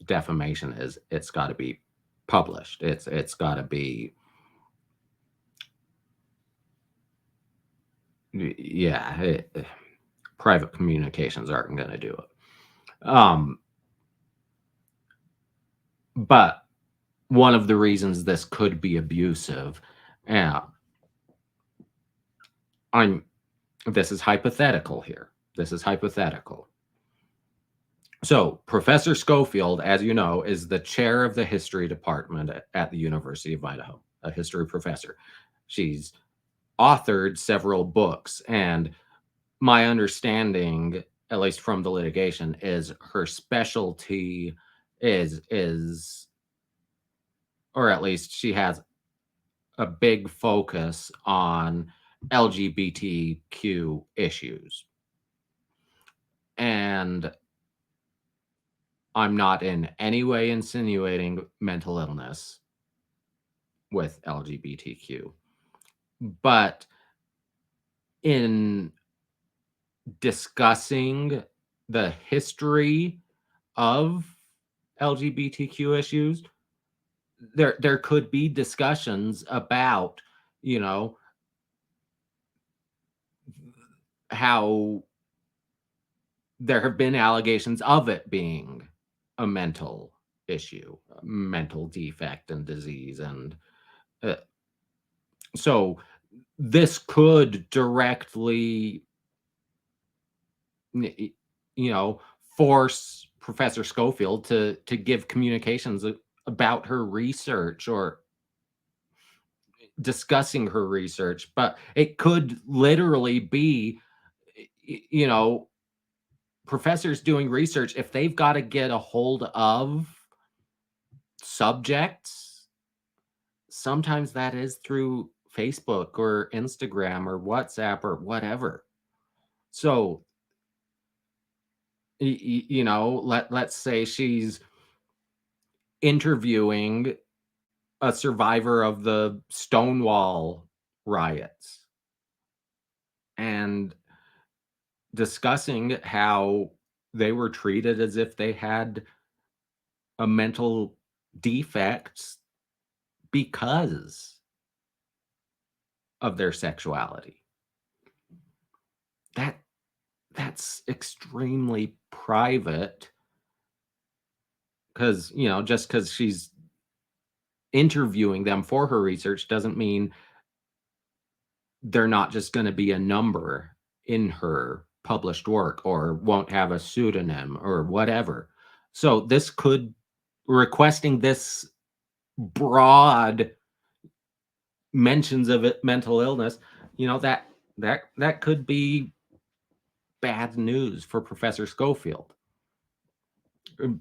defamation is it's got to be published. It's got to be, yeah. Private communications aren't going to do it. But one of the reasons this could be abusive, yeah, this is hypothetical here. This is hypothetical. So, Professor Scofield, as you know, is the chair of the history department at the University of Idaho, a history professor. She's authored several books, and my understanding, at least from the litigation, is her specialty is or at least she has a big focus on LGBTQ issues. And I'm not in any way insinuating mental illness with LGBTQ. But in discussing the history of LGBTQ issues, there could be discussions about, how there have been allegations of it being a mental issue, a mental defect and disease. And uh, so this could directly, force Professor Scofield to give communications about her research or discussing her research. But it could literally be, you know, professors doing research, if they've got to get a hold of subjects, sometimes that is through Facebook or Instagram or WhatsApp or whatever. So, let's say she's interviewing a survivor of the Stonewall riots and discussing how they were treated as if they had a mental defect because of their sexuality. That's extremely private because, just because she's interviewing them for her research doesn't mean they're not just going to be a number in her published work or won't have a pseudonym or whatever. So this could requesting this broad mentions of it, mental illness, that could be bad news for Professor Scofield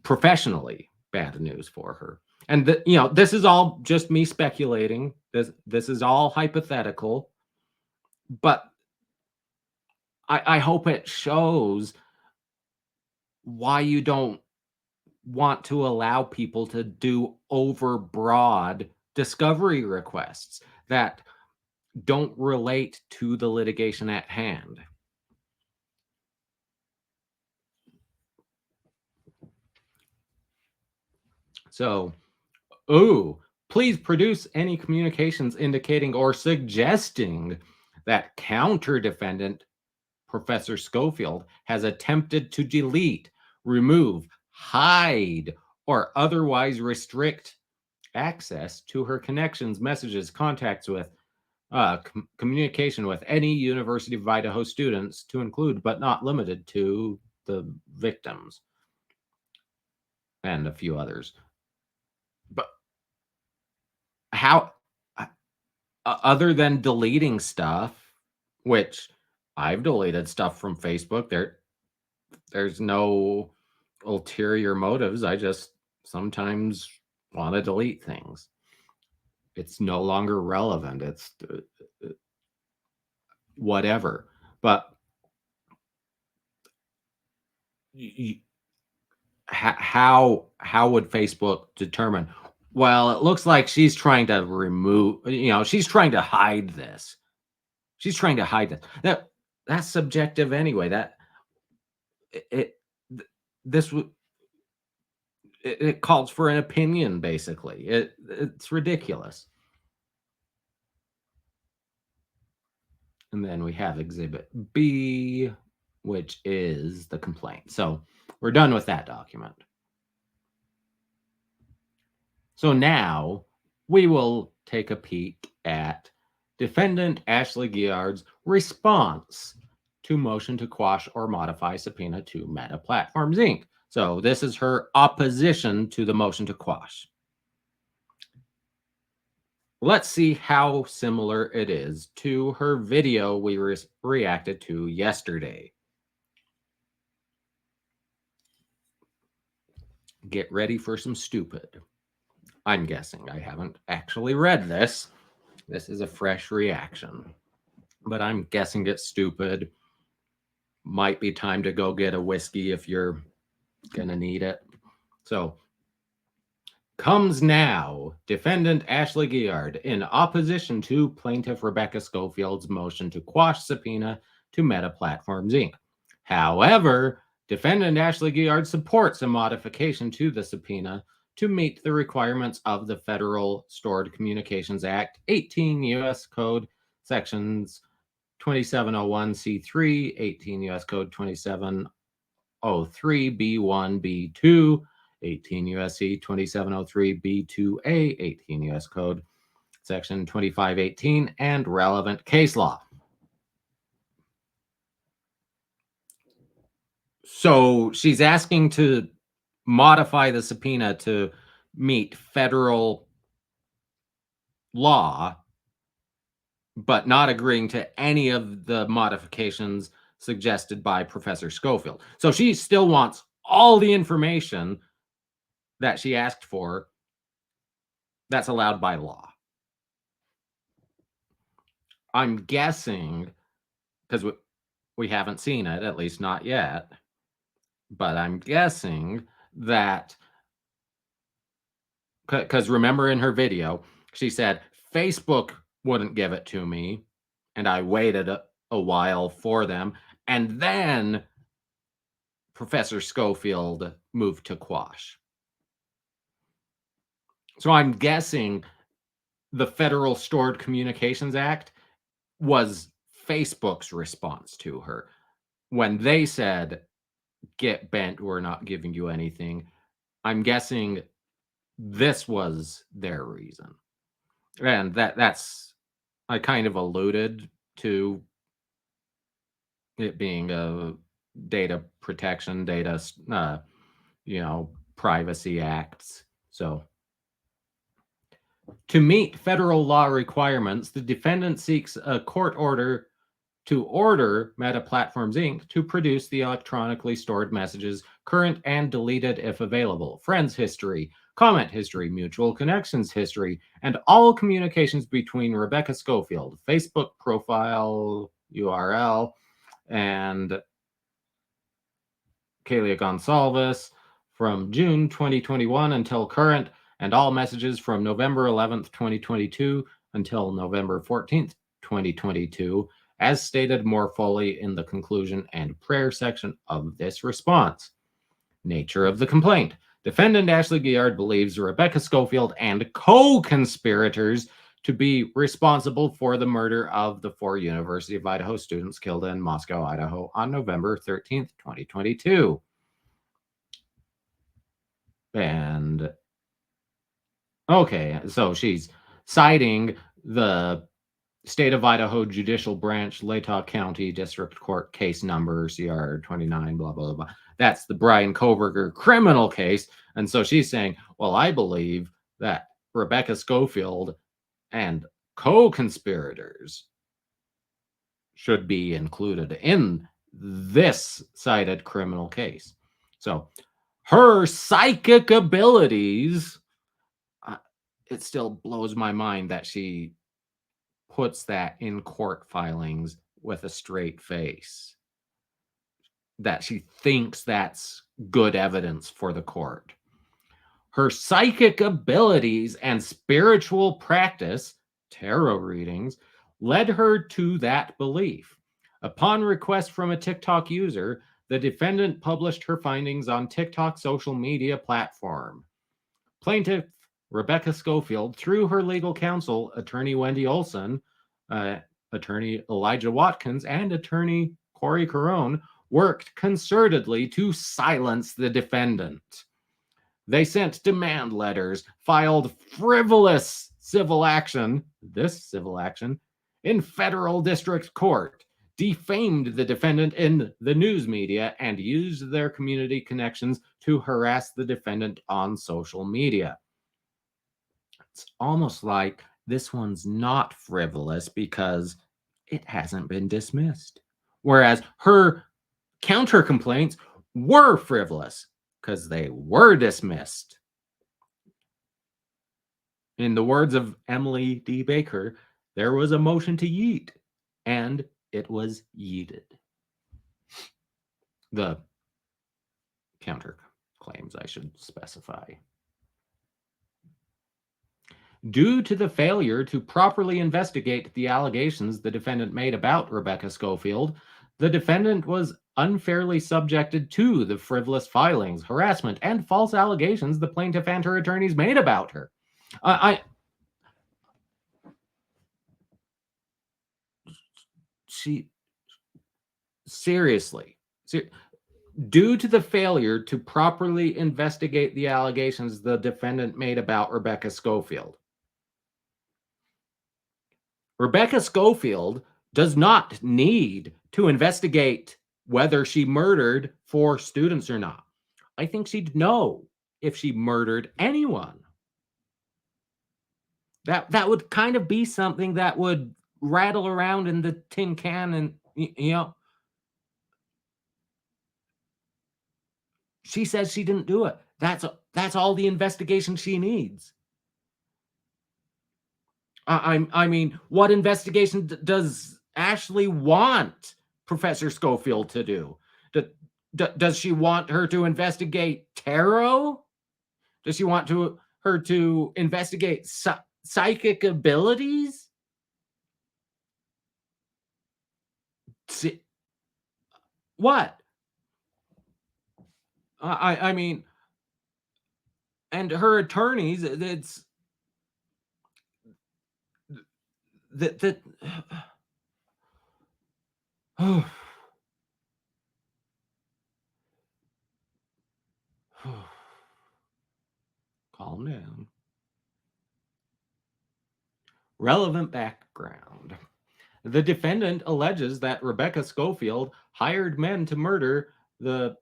professionally. bad news for her. And this is all just me speculating. This is all hypothetical, but I hope it shows why you don't want to allow people to do overbroad discovery requests that don't relate to the litigation at hand. So, please produce any communications indicating or suggesting that counter-defendant Professor Scofield has attempted to delete, remove, hide, or otherwise restrict access to her connections, messages, contacts with, communication with any University of Idaho students, to include but not limited to the victims and a few others. But how, other than deleting stuff, which I've deleted stuff from Facebook, there's no ulterior motives. I just sometimes want to delete things. It's no longer relevant. It's whatever. But how would Facebook determine? Well, it looks like she's trying to remove. She's trying to hide this. She's trying to hide this. That's subjective anyway. It calls for an opinion, basically. It's ridiculous. And then we have Exhibit B, which is the complaint. So we're done with that document. So now we will take a peek at Defendant Ashley Guillard's response to motion to quash or modify subpoena to Meta Platforms, Inc. So this is her opposition to the motion to quash. Let's see how similar it is to her video we reacted to yesterday. Get ready for some stupid. I'm guessing. I haven't actually read this. This is a fresh reaction. But I'm guessing it's stupid. Might be time to go get a whiskey if you're going to need it. So, comes now, Defendant Ashley Guillard in opposition to Plaintiff Rebecca Scofield's motion to quash subpoena to Meta Platforms, Inc. However, Defendant Ashley Guillard supports a modification to the subpoena to meet the requirements of the Federal Stored Communications Act, 18 U.S. Code Sections 2701C3, 18 U.S. Code 2703B1, B2, 18 U.S.C. 2703B2A, 18 U.S. Code Section 2518, and relevant case law. So she's asking to modify the subpoena to meet federal law, but not agreeing to any of the modifications suggested by Professor Scofield. So she still wants all the information that she asked for that's allowed by law. I'm guessing, because we haven't seen it, at least not yet, but I'm guessing that, because remember in her video, she said Facebook wouldn't give it to me, and I waited a while for them, and then Professor Scofield moved to quash. So I'm guessing the Federal Stored Communications Act was Facebook's response to her. When they said, get bent, we're not giving you anything, I'm guessing this was their reason. And that's, I kind of alluded to it being a data protection, data, privacy acts. So to meet federal law requirements, the defendant seeks a court order to order Meta Platforms, Inc. to produce the electronically stored messages current and deleted if available, friends history, comment history, mutual connections history, and all communications between Rebecca Scofield, Facebook profile URL, and Kayla Gonsalves from June 2021 until current, and all messages from November 11th, 2022 until November 14th, 2022, as stated more fully in the conclusion and prayer section of this response. Nature of the complaint. Defendant Ashley Guillard believes Rebecca Scofield and co-conspirators to be responsible for the murder of the 4 University of Idaho students killed in Moscow, Idaho on November 13th, 2022. And okay, so she's citing the State of Idaho Judicial Branch, Latah County District Court case number CR 29, blah, blah, blah. That's the Brian Koberger criminal case. And so she's saying, well, I believe that Rebecca Scofield and co-conspirators should be included in this cited criminal case. So her psychic abilities, it still blows my mind that she puts that in court filings with a straight face, that she thinks that's good evidence for the court. Her psychic abilities and spiritual practice, tarot readings, led her to that belief. Upon request from a TikTok user, the defendant published her findings on TikTok social media platform. Plaintiff Rebecca Scofield, through her legal counsel, attorney Wendy Olson, attorney Elijah Watkins, and attorney Corey Carone, worked concertedly to silence the defendant. They sent demand letters, filed frivolous civil action, in federal district court, defamed the defendant in the news media, and used their community connections to harass the defendant on social media. It's almost like this one's not frivolous because it hasn't been dismissed. Whereas her counter complaints were frivolous because they were dismissed. In the words of Emily D. Baker, there was a motion to yeet, and it was yeeted. The counter claims, I should specify. Due to the failure to properly investigate the allegations the defendant made about Rebecca Scofield, the defendant was unfairly subjected to the frivolous filings, harassment, and false allegations the plaintiff and her attorneys made about her. Seriously, due to the failure to properly investigate the allegations the defendant made about Rebecca Scofield. Rebecca Scofield does not need to investigate whether she murdered 4 students or not. I think she'd know if she murdered anyone. That would kind of be something that would rattle around in the tin can, and she says she didn't do it. That's all the investigation she needs. I mean, what investigation does Ashley want Professor Scofield to do? Does she want her to investigate tarot? Does she want her to investigate psychic abilities? What? I mean, and her attorneys, it's that calm down. Relevant background. The defendant alleges that Rebecca Scofield hired men to murder the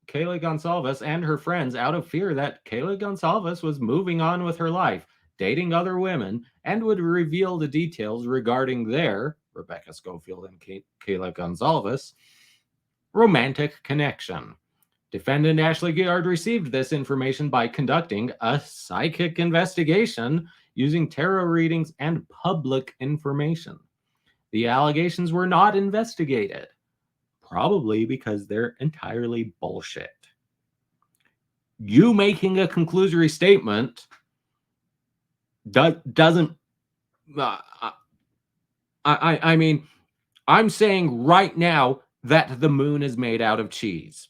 Kayla Gonsalves and her friends out of fear that Kayla Gonsalves was moving on with her life, dating other women, and would reveal the details regarding their, Rebecca Scofield and Kayla Gonsalves, romantic connection. Defendant Ashley Guillard received this information by conducting a psychic investigation using tarot readings and public information. The allegations were not investigated, probably because they're entirely bullshit. You making a conclusory statement doesn't. I mean, I'm saying right now that the moon is made out of cheese.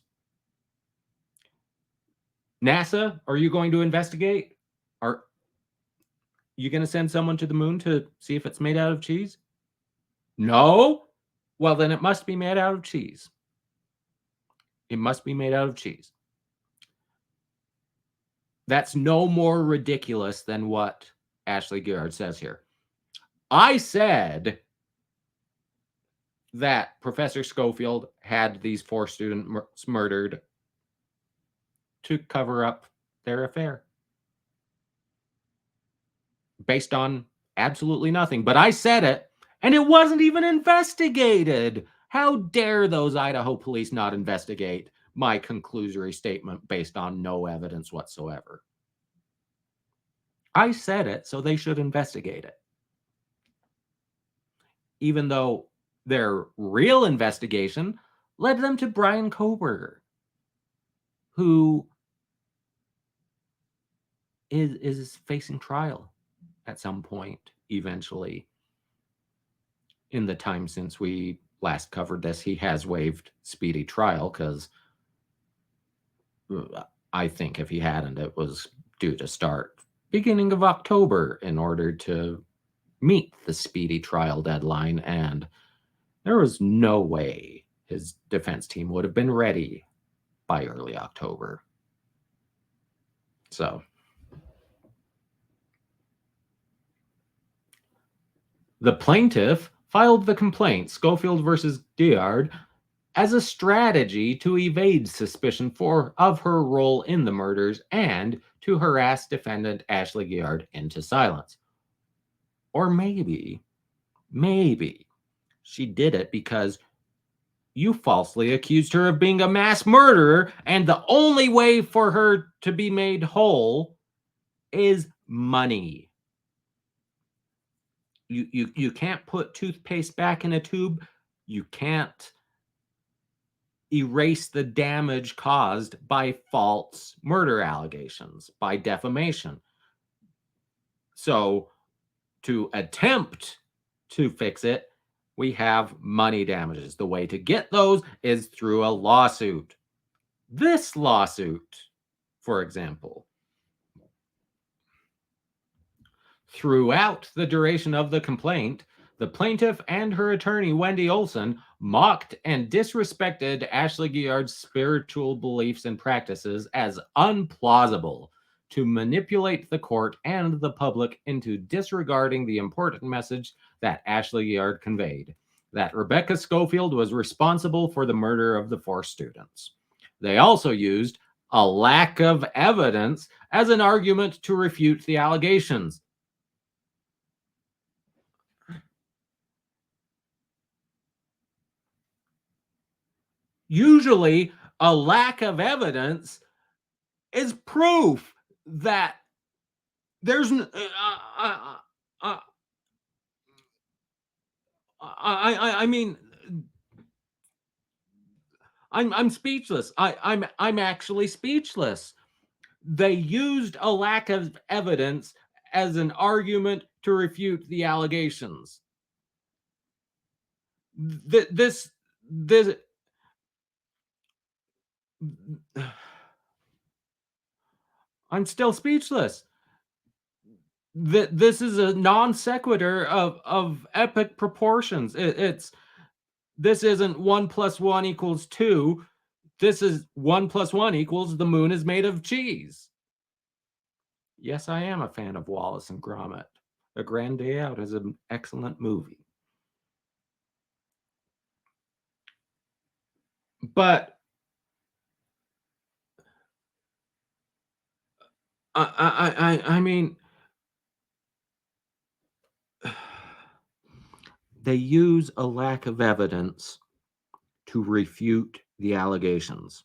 NASA, are you going to investigate? Are you going to send someone to the moon to see if it's made out of cheese? No? Well, then it must be made out of cheese. It must be made out of cheese. That's no more ridiculous than what Ashley Guillard says here. I said that Professor Scofield had these 4 students murdered to cover up their affair based on absolutely nothing. But I said it, and it wasn't even investigated. How dare those Idaho police not investigate my conclusory statement based on no evidence whatsoever? I said it, so they should investigate it. Even though their real investigation led them to Brian Koberger, who is facing trial at some point eventually. In the time since we last covered this, he has waived speedy trial because I think if he hadn't, it was due to start beginning of October in order to meet the speedy trial deadline, and there was no way his defense team would have been ready by early October. So the plaintiff filed the complaint, Scofield versus Guillard, as a strategy to evade suspicion of her role in the murders and to harass defendant Ashley Guillard into silence. Or maybe she did it because you falsely accused her of being a mass murderer, and the only way for her to be made whole is money. You can't put toothpaste back in a tube. You can't erase the damage caused by false murder allegations, by defamation. So to attempt to fix it, we have money damages. The way to get those is through a lawsuit. This lawsuit, for example, throughout the duration of the complaint, the plaintiff and her attorney, Wendy Olson, mocked and disrespected Ashley Guillard's spiritual beliefs and practices as unplausible to manipulate the court and the public into disregarding the important message that Ashley Guillard conveyed, that Rebecca Scofield was responsible for the murder of the 4 students. They also used a lack of evidence as an argument to refute the allegations. Usually, a lack of evidence is proof that there's I mean, I'm speechless. I'm actually speechless. They used a lack of evidence as an argument to refute the allegations. This I'm still speechless. This is a non sequitur of epic proportions. This isn't 1 + 1 = 2. This is 1 + 1 = the moon is made of cheese. Yes, I am a fan of Wallace and Gromit. A Grand Day Out is an excellent movie. But I mean, they use a lack of evidence to refute the allegations.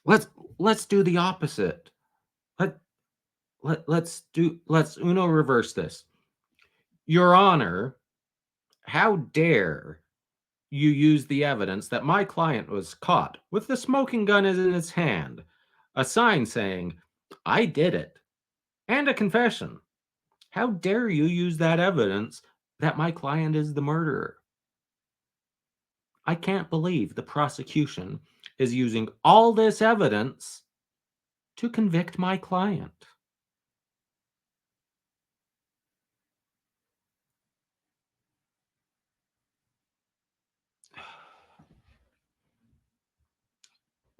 Let's let's do the opposite. Let let's uno reverse this. Your Honor, how dare you use the evidence that my client was caught with the smoking gun in his hand, a sign saying, I did it, and a confession. How dare you use that evidence that my client is the murderer? I can't believe the prosecution is using all this evidence to convict my client.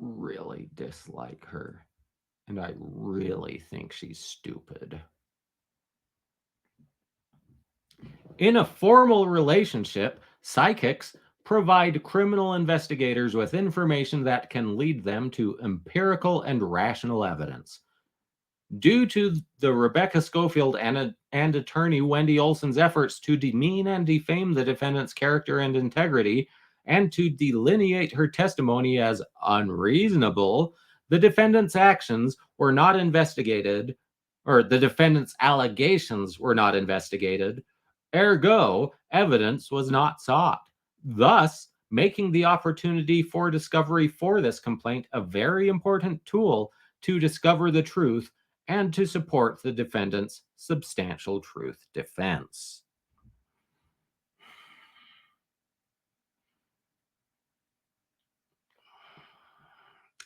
Really dislike her, and I really think she's stupid. In a formal relationship, psychics provide criminal investigators with information that can lead them to empirical and rational evidence. Due to the Rebecca Scofield and attorney Wendy Olson's efforts to demean and defame the defendant's character and integrity, and to delineate her testimony as unreasonable, the defendant's actions were not investigated, or the defendant's allegations were not investigated. Ergo, evidence was not sought, thus making the opportunity for discovery for this complaint a very important tool to discover the truth and to support the defendant's substantial truth defense.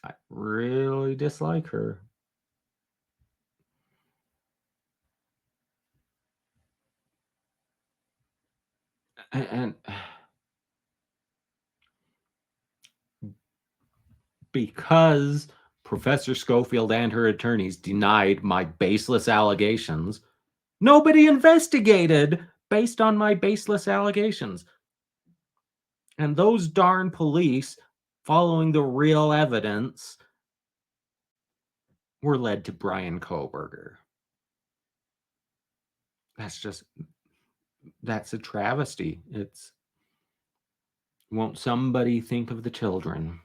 I really dislike her. And because Professor Scofield and her attorneys denied my baseless allegations, nobody investigated based on my baseless allegations. And those darn police, following the real evidence, were led to Brian Koberger. That's a travesty. It's won't somebody think of the children?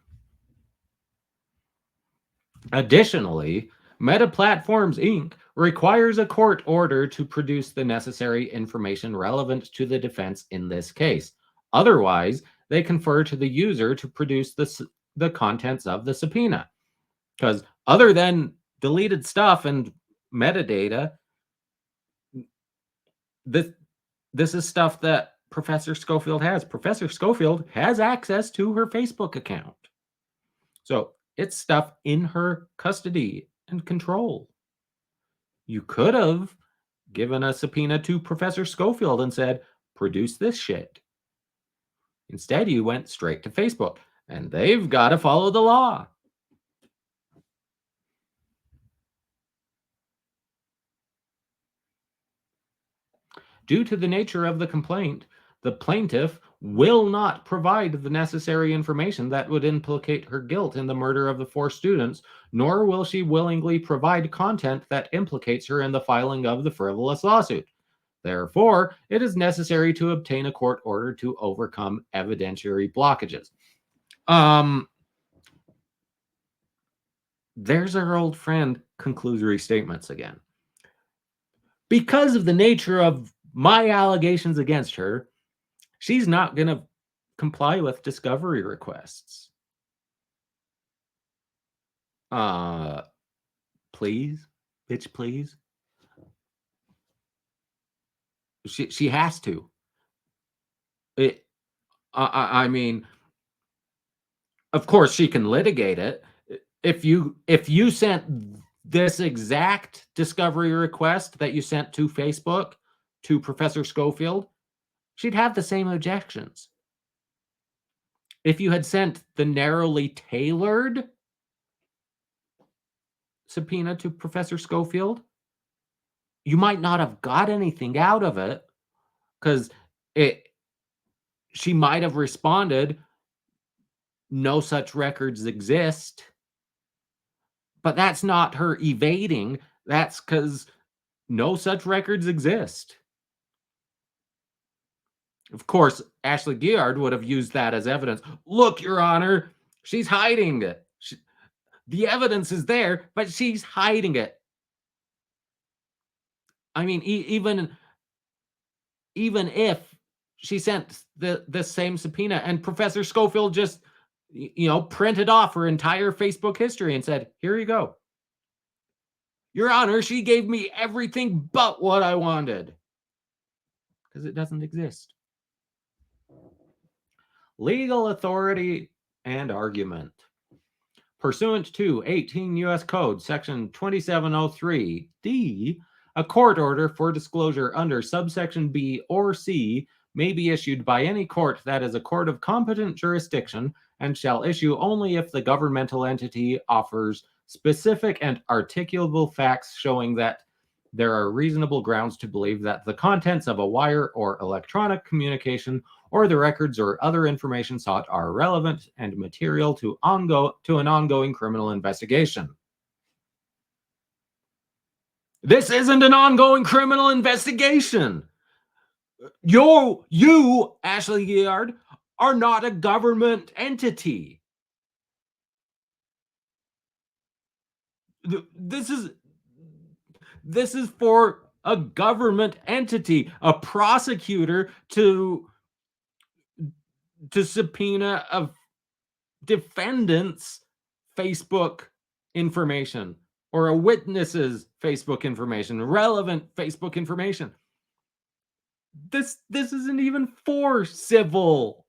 Additionally, Meta Platforms Inc. requires a court order to produce the necessary information relevant to the defense in this case. Otherwise, they confer to the user to produce the contents of the subpoena. Because other than deleted stuff and metadata, this this is stuff that Professor Scofield has. Professor Scofield has access to her Facebook account. So it's stuff in her custody and control. You could have given a subpoena to Professor Scofield and said, produce this shit. Instead, you went straight to Facebook, and they've got to follow the law. Due to the nature of the complaint, the plaintiff will not provide the necessary information that would implicate her guilt in the murder of the 4 students, nor will she willingly provide content that implicates her in the filing of the frivolous lawsuit. Therefore, it is necessary to obtain a court order to overcome evidentiary blockages. There's our old friend conclusory statements again. Because of the nature of my allegations against her, she's not going to comply with discovery requests. Please, bitch, please. She has to. I mean, of course she can litigate it. If you sent this exact discovery request that you sent to Facebook to Professor Scofield, she'd have the same objections. If you had sent the narrowly tailored subpoena to Professor Scofield, you might not have got anything out of it because she might have responded, no such records exist. But that's not her evading. That's because no such records exist. Of course, Ashley Guillard would have used that as evidence. Look, Your Honor, she's hiding it. The evidence is there, but she's hiding it. I mean, even if she sent the same subpoena and Professor Scofield just printed off her entire Facebook history and said, "Here you go. Your Honor, she gave me everything but what I wanted." Because it doesn't exist. Legal authority and argument. Pursuant to 18 U.S. Code, Section 2703D, a court order for disclosure under subsection B or C may be issued by any court that is a court of competent jurisdiction and shall issue only if the governmental entity offers specific and articulable facts showing that there are reasonable grounds to believe that the contents of a wire or electronic communication or the records or other information sought are relevant and material to an ongoing criminal investigation. This isn't an ongoing criminal investigation. You, Ashley Guillard, are not a government entity. This is for a government entity, a prosecutor to subpoena a defendant's Facebook information or a witness's Facebook information, relevant Facebook information. This isn't even for civil,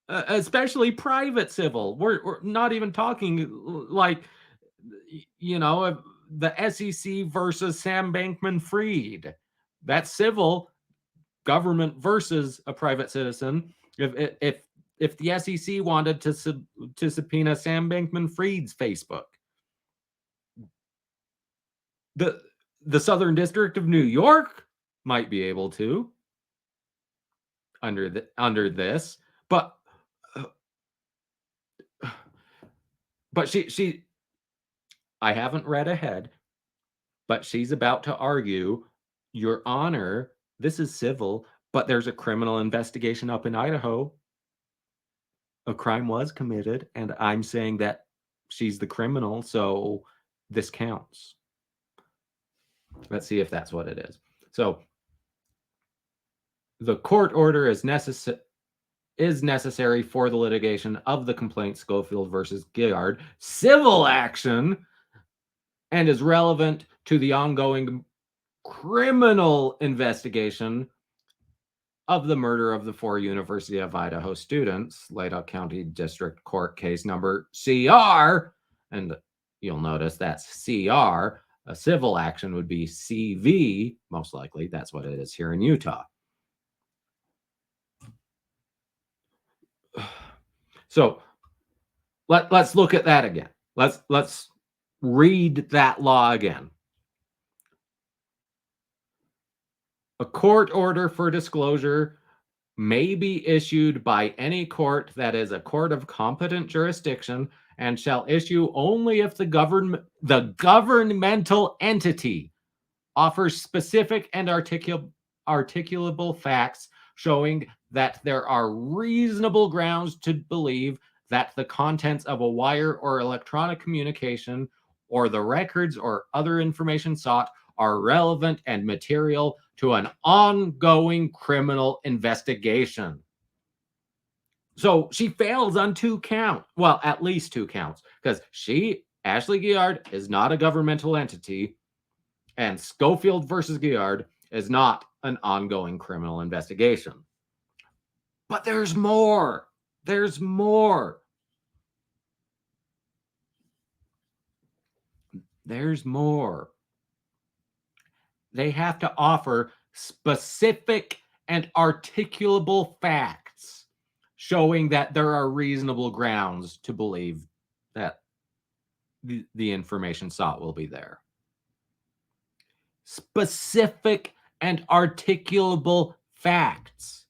especially private civil. We're not even talking like, the SEC versus Sam Bankman-Fried. That's civil, government versus a private citizen. If the SEC wanted to subpoena Sam Bankman-Fried's Facebook, the Southern District of New York might be able to under this, but she I haven't read ahead, but she's about to argue, Your Honor, this is civil, but there's a criminal investigation up in Idaho. A crime was committed, and I'm saying that she's the criminal, so this counts. Let's see if that's what it is. So the court order is necessary for the litigation of the complaint Scofield versus Guillard civil action and is relevant to the ongoing criminal investigation of the murder of the 4 University of Idaho students, Laydock County District Court case number CR, and you'll notice that's CR. A civil action would be CV, most likely. That's what it is here in Utah. So let's look at that again. Let's read that law again. A court order for disclosure may be issued by any court that is a court of competent jurisdiction and shall issue only if the governmental entity offers specific and articulable facts showing that there are reasonable grounds to believe that the contents of a wire or electronic communication or the records or other information sought are relevant and material to an ongoing criminal investigation. So she fails on 2 counts. Well, at least 2 counts, because Ashley Guillard, is not a governmental entity, and Scofield versus Guillard is not an ongoing criminal investigation. But there's more. There's more. There's more. They have to offer specific and articulable facts showing that there are reasonable grounds to believe that the information sought will be there. Specific and articulable facts.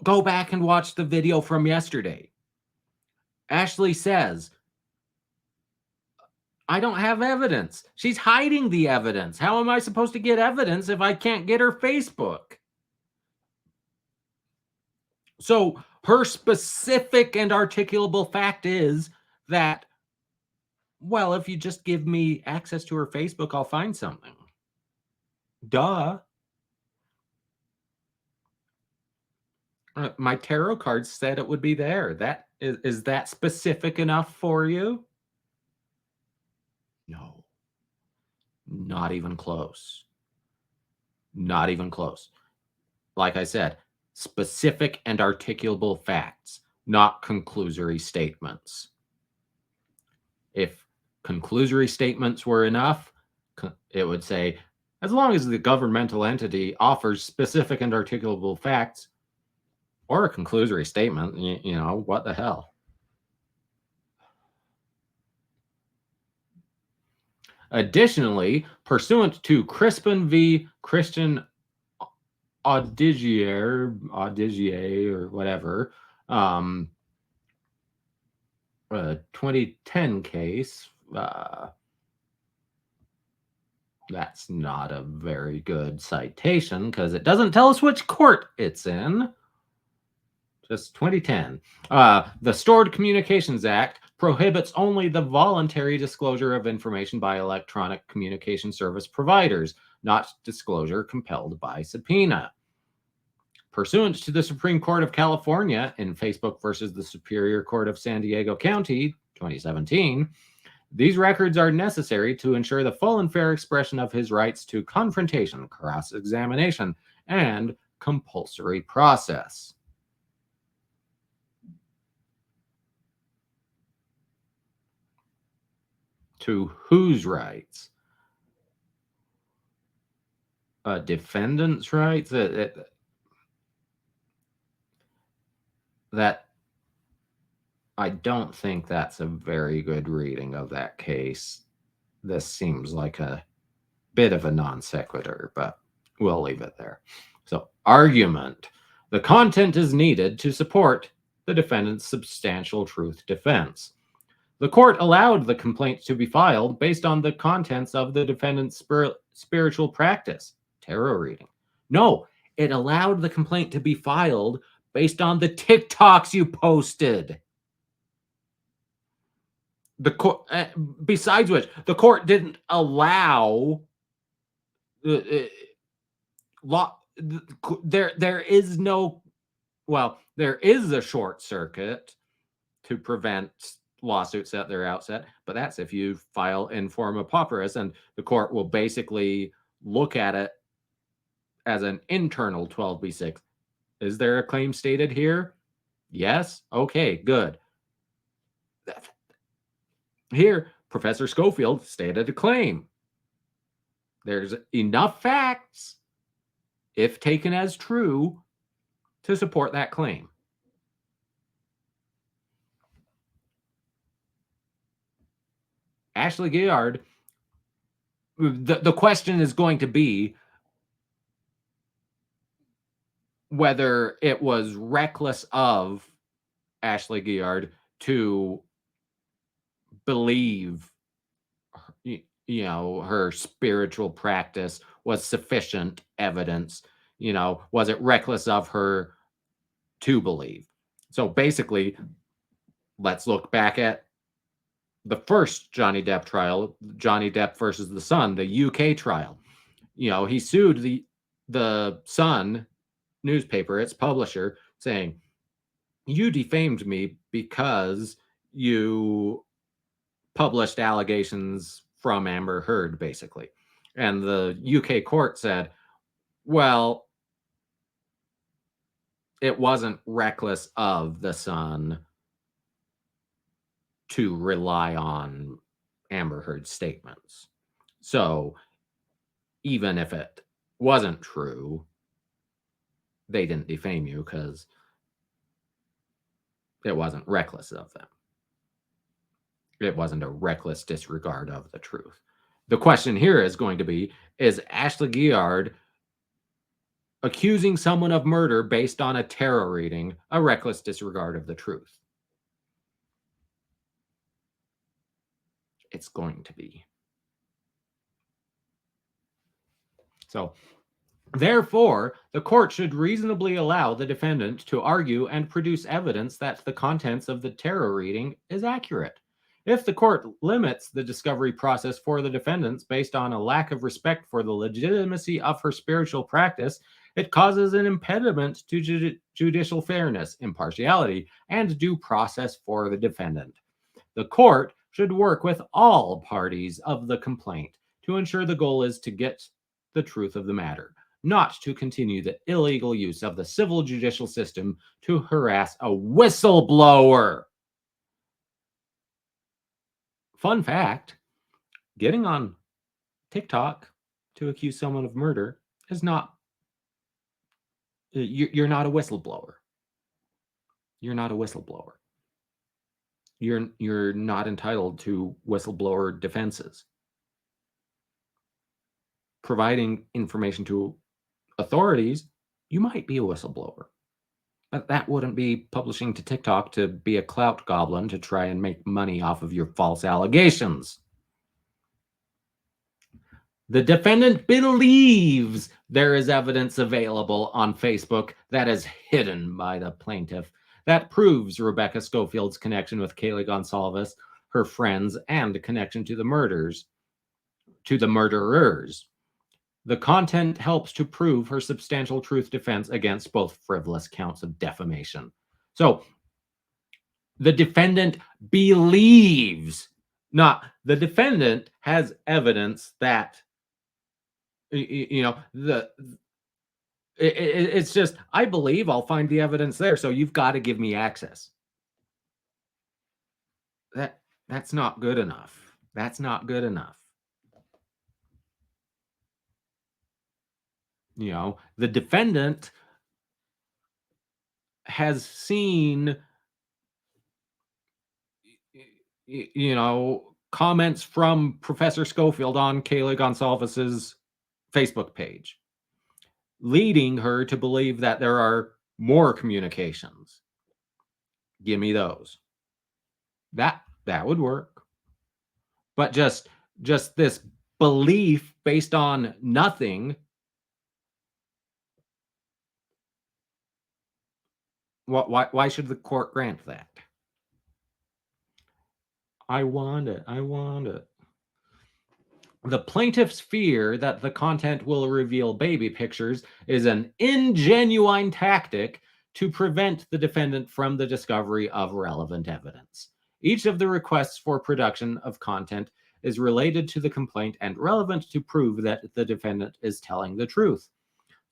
Go back and watch the video from yesterday. Ashley says, I don't have evidence. She's hiding the evidence. How am I supposed to get evidence if I can't get her Facebook? So Her specific and articulable fact is that, well, if you just give me access to her Facebook, I'll find something. Duh. My tarot cards said it would be there. That is that specific enough for you? No, not even close. Not even close. Like I said, specific and articulable facts, not conclusory statements. If conclusory statements were enough, it would say, as long as the governmental entity offers specific and articulable facts, or a conclusory statement, you know, what the hell? Additionally, pursuant to Crispin v. Christian Audigier or whatever, a 2010 case, that's not a very good citation because it doesn't tell us which court it's in. Just 2010. The Stored Communications Act prohibits only the voluntary disclosure of information by electronic communication service providers, not disclosure compelled by subpoena. Pursuant to the Supreme Court of California in Facebook versus the Superior Court of San Diego County, 2017, these records are necessary to ensure the full and fair expression of his rights to confrontation, cross-examination, and compulsory process. To whose rights? Defendant's rights? That I don't think that's a very good reading of that case. This seems like a bit of a non sequitur, but we'll leave it there. So, argument. The content is needed to support the defendant's substantial truth defense. The court allowed the complaint to be filed based on the contents of the defendant's spiritual practice, tarot reading. No, it allowed the complaint to be filed based on the TikToks you posted. The court, besides which, the court didn't allow there is no, well, there is a short circuit to prevent lawsuits at their outset, but that's if you file in forma pauperis, and the court will basically look at it as an internal 12b6. Is there a claim stated here? Yes. Okay, good. Here, Professor Scofield stated a claim. There's enough facts, if taken as true, to support that claim. Ashley Guillard, the question is going to be whether it was reckless of Ashley Guillard to believe, you know, her spiritual practice was sufficient evidence. You know, was it reckless of her to believe? So basically, let's look back at the first Johnny Depp trial, Johnny Depp versus the Sun, the UK trial. You know, he sued the Sun newspaper, its publisher, saying, you defamed me because you published allegations from Amber Heard, basically. And the UK court said, well, it wasn't reckless of the Sun to rely on Amber Heard's statements. So even if it wasn't true, they didn't defame you because it wasn't reckless of them. It wasn't a reckless disregard of the truth. The question here is going to be, is Ashley Guillard accusing someone of murder based on a tarot reading a reckless disregard of the truth? It's going to be. So Therefore, the court should reasonably allow the defendant to argue and produce evidence that the contents of the tarot reading is accurate. If the court limits the discovery process for the defendants based on a lack of respect for the legitimacy of her spiritual practice, it causes an impediment to judicial fairness, impartiality, and due process for the defendant. The court should work with all parties of the complaint to ensure the goal is to get the truth of the matter, not to continue the illegal use of the civil judicial system to harass a whistleblower. Fun fact, getting on TikTok to accuse someone of murder is not, you're not a whistleblower. You're not a whistleblower. You're not entitled to whistleblower defenses. Providing information to authorities, you might be a whistleblower. But that wouldn't be publishing to TikTok to be a clout goblin to try and make money off of your false allegations. The defendant believes there is evidence available on Facebook that is hidden by the plaintiff that proves Rebecca Scofield's connection with Kaylee Gonsalves, her friends, and connection to the murderers. The content helps to prove her substantial truth defense against both frivolous counts of defamation. So the defendant believes, not the defendant has evidence that, it's just, I believe I'll find the evidence there, so you've got to give me access. That's not good enough. That's not good enough. The defendant has seen, comments from Professor Scofield on Kaylee Gonsalves's Facebook page, leading her to believe that there are more communications. Give me those. That would work. But just this belief based on nothing, why should the court grant that? I want it. The plaintiff's fear that the content will reveal baby pictures is an ingenuine tactic to prevent the defendant from the discovery of relevant evidence. Each of the requests for production of content is related to the complaint and relevant to prove that the defendant is telling the truth.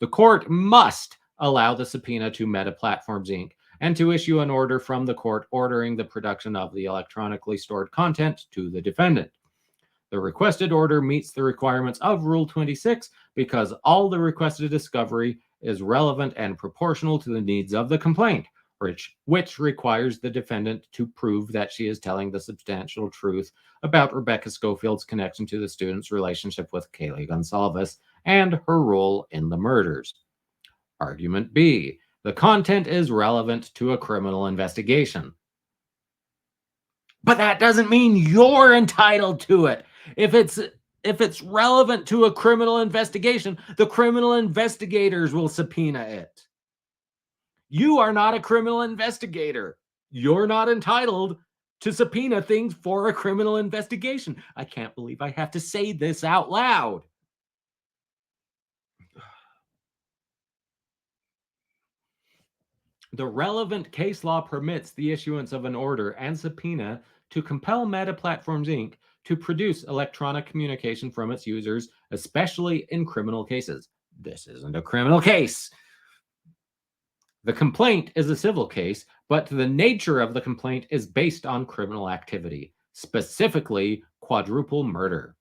The court must allow the subpoena to Meta Platforms Inc. and to issue an order from the court ordering the production of the electronically stored content to the defendant. The requested order meets the requirements of Rule 26 because all the requested discovery is relevant and proportional to the needs of the complaint, which requires the defendant to prove that she is telling the substantial truth about Rebecca Scofield's connection to the student's relationship with Kaylee Gonsalves and her role in the murders. Argument B. The content is relevant to a criminal investigation. But that doesn't mean you're entitled to it. If it's relevant to a criminal investigation, the criminal investigators will subpoena it. You are not a criminal investigator. You're not entitled to subpoena things for a criminal investigation. I can't believe I have to say this out loud. The relevant case law permits the issuance of an order and subpoena to compel Meta Platforms Inc. to produce electronic communication from its users, especially in criminal cases. This isn't a criminal case. The complaint is a civil case, but the nature of the complaint is based on criminal activity, specifically quadruple murder.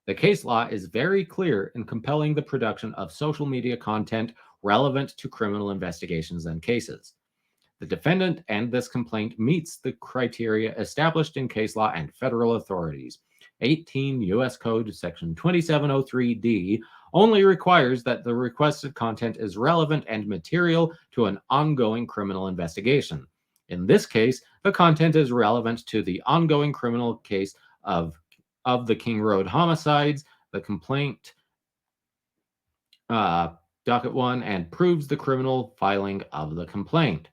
The case law is very clear in compelling the production of social media content relevant to criminal investigations and cases. The defendant and this complaint meets the criteria established in case law and federal authorities. 18 U.S. Code Section 2703D only requires that the requested content is relevant and material to an ongoing criminal investigation. In this case, the content is relevant to the ongoing criminal case of the King Road homicides. The complaint Docket 1, and proves the criminal filing of the complaint.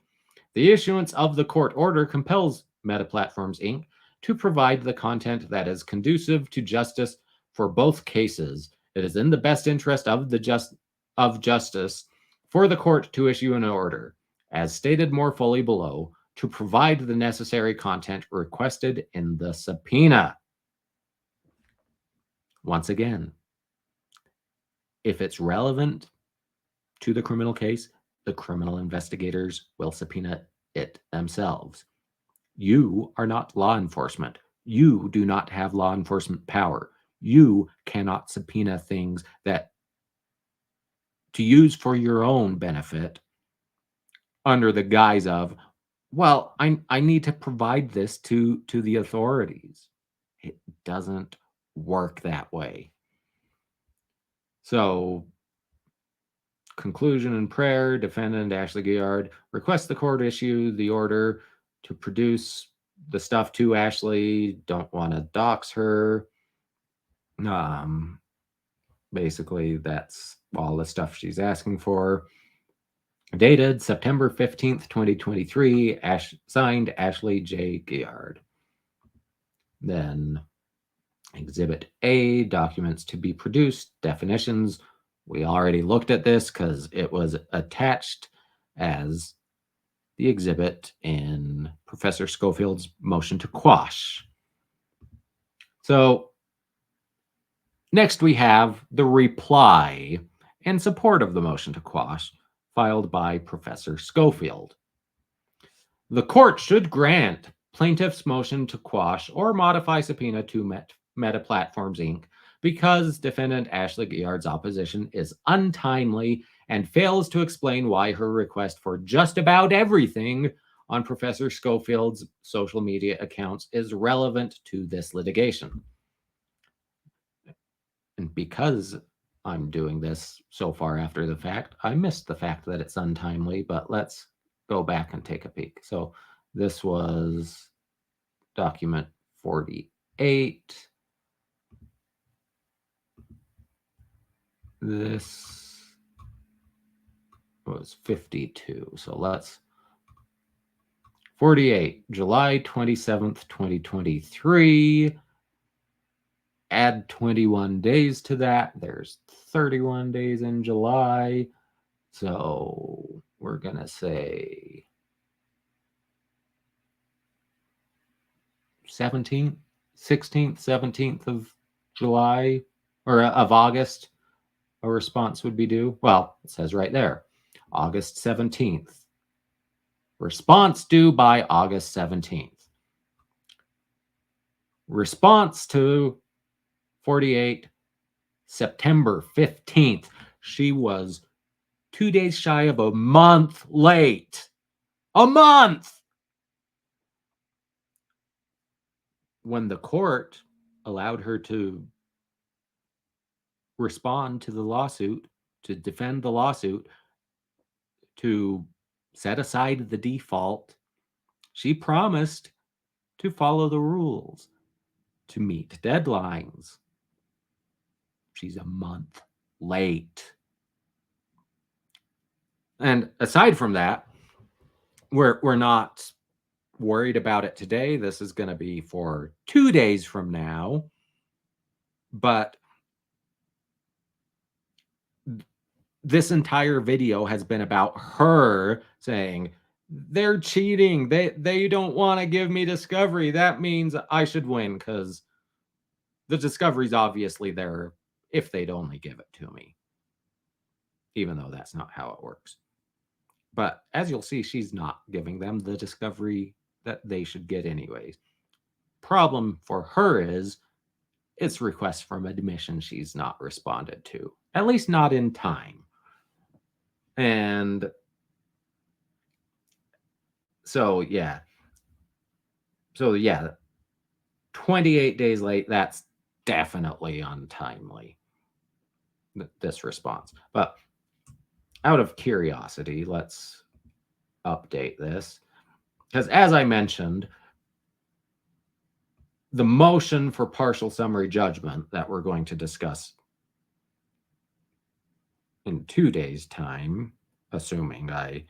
The issuance of the court order compels Meta Platforms Inc. to provide the content that is conducive to justice for both cases. It is in the best interest of justice for the court to issue an order, as stated more fully below, to provide the necessary content requested in the subpoena. Once again, if it's relevant to the criminal case, the criminal investigators will subpoena it themselves. You are not law enforcement. You do not have law enforcement power. You cannot subpoena things that to use for your own benefit under the guise of, well, I need to provide this to the authorities. It doesn't work that way. So, conclusion and prayer, defendant Ashley Guillard requests the court issue the order to produce the stuff to Ashley. Don't want to dox her. Basically, that's all the stuff she's asking for. Dated September 15th, 2023, signed Ashley J. Guillard. Then Exhibit A, documents to be produced, definitions. We already looked at this because it was attached as the exhibit in Professor Scofield's motion to quash. So next we have the reply in support of the motion to quash filed by Professor Scofield. The court should grant plaintiff's motion to quash or modify subpoena to Meta Platforms Inc. because defendant Ashley Guillard's opposition is untimely and fails to explain why her request for just about everything on Professor Scofield's social media accounts is relevant to this litigation. And because I'm doing this so far after the fact, I missed the fact that it's untimely, but let's go back and take a peek. So this was document 48. This was 52. So let's 48, July 27th, 2023. Add 21 days to that. There's 31 days in July. So we're going to say 17th, 16th, 17th of July or of August, a response would be due. Well, it says right there, August 17th. Response due by August 17th. Response to 48, September 15th. She was 2 days shy of a month late. A month! When the court allowed her to respond to the lawsuit, to defend the lawsuit, to set aside the default, she promised to follow the rules, to meet deadlines. She's a month late. And aside from that, we're not worried about it today. This is going to be for 2 days from now. But this entire video has been about her saying, they're cheating. They don't want to give me discovery. That means I should win because the discovery's obviously there if they'd only give it to me. Even though that's not how it works. But as you'll see, she's not giving them the discovery that they should get anyways. Problem for her is it's requests from admission she's not responded to, at least not in time. And so, yeah. 28 days late, that's definitely untimely, this response. But out of curiosity, let's update this. Because as I mentioned, the motion for partial summary judgment that we're going to discuss in 2 days' time, assuming I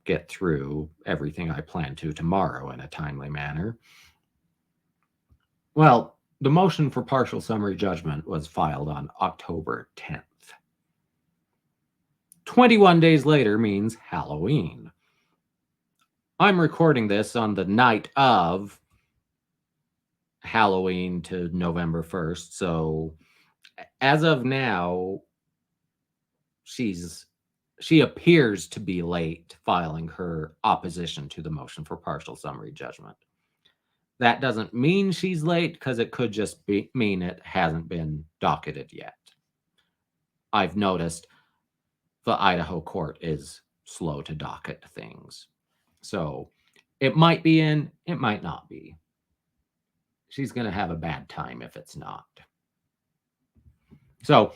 get through everything I plan to tomorrow in a timely manner. Well, the motion for partial summary judgment was filed on October 10th. 21 days later means Halloween. I'm recording this on the night of Halloween to November 1st. So as of now, she appears to be late filing her opposition to the motion for partial summary judgment. That doesn't mean she's late, because it could just mean it hasn't been docketed yet. I've noticed the Idaho court is slow to docket things. So it might be in, it might not be. She's going to have a bad time if it's not. So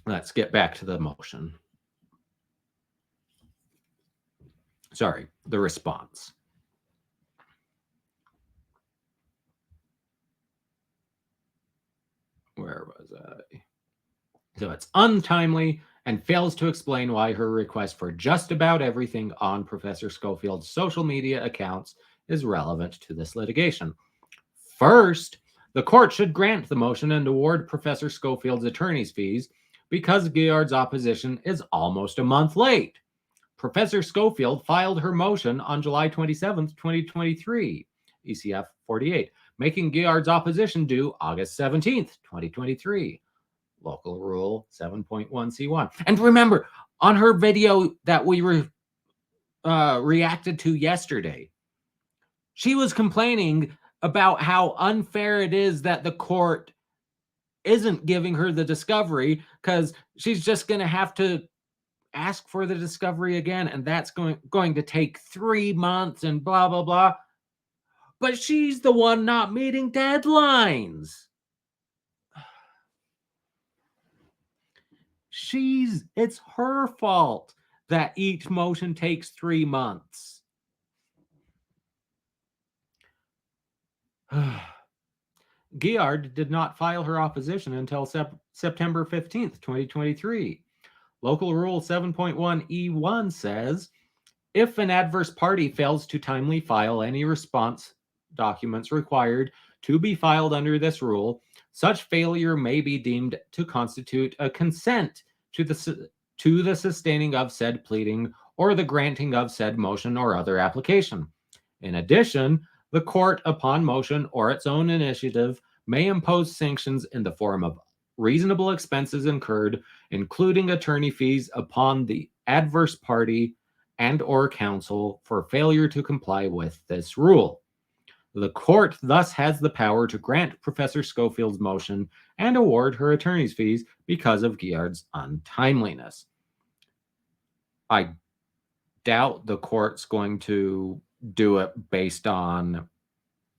let's get back to the motion. Sorry, the response. Where was I? So it's untimely and fails to explain why her request for just about everything on Professor Scofield's social media accounts is relevant to this litigation. First, the court should grant the motion and award Professor Scofield's attorney's fees because Guillard's opposition is almost a month late. Professor Scofield filed her motion on July 27th, 2023, ECF 48, making Guillard's opposition due August 17th, 2023. Local Rule 7.1C1. And remember, on her video that we reacted to yesterday, she was complaining about how unfair it is that the court isn't giving her the discovery, because she's just going to have to ask for the discovery again, and that's going to take 3 months and blah, blah, blah. But she's the one not meeting deadlines. It's her fault that each motion takes 3 months. Guillard did not file her opposition until September 15th, 2023. Local Rule 7.1E1 says, if an adverse party fails to timely file any response documents required to be filed under this rule, such failure may be deemed to constitute a consent to the sustaining of said pleading or the granting of said motion or other application. In addition, the court, upon motion or its own initiative, may impose sanctions in the form of reasonable expenses incurred, including attorney fees, upon the adverse party and or counsel for failure to comply with this rule. The court thus has the power to grant Professor Scofield's motion and award her attorney's fees because of Guillard's untimeliness. I doubt the court's going to do it based on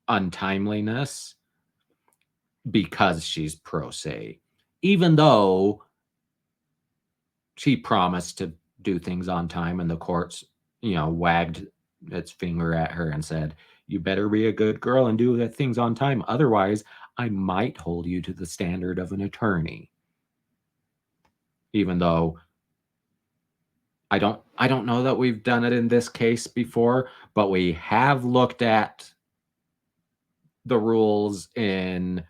untimeliness because she's pro se, even though she promised to do things on time, and the courts, wagged its finger at her and said, you better be a good girl and do the things on time. Otherwise, I might hold you to the standard of an attorney. Even though I don't know that we've done it in this case before, but we have looked at the rules in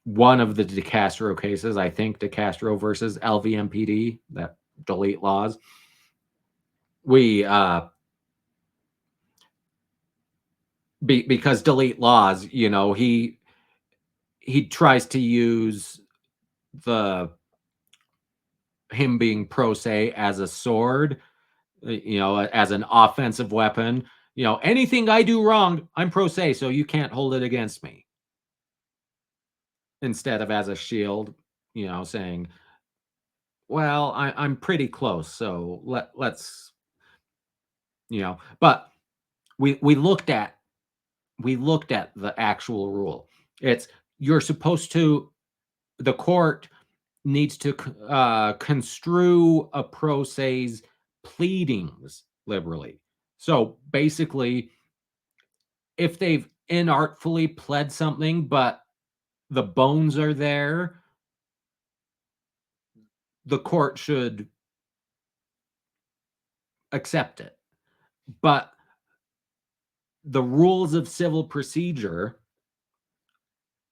one of the DeCastro cases, I think DeCastro versus LVMPD, that delete laws. We because delete laws, he tries to use him being pro se as a sword, as an offensive weapon. Anything I do wrong, I'm pro se, so you can't hold it against me. Instead of as a shield, saying, well, I'm pretty close, so let's, but we looked at the actual rule. It's you're supposed to, the court needs to construe a pro se's pleadings liberally. So basically, if they've inartfully pled something, but the bones are there, the court should accept it. But the rules of civil procedure,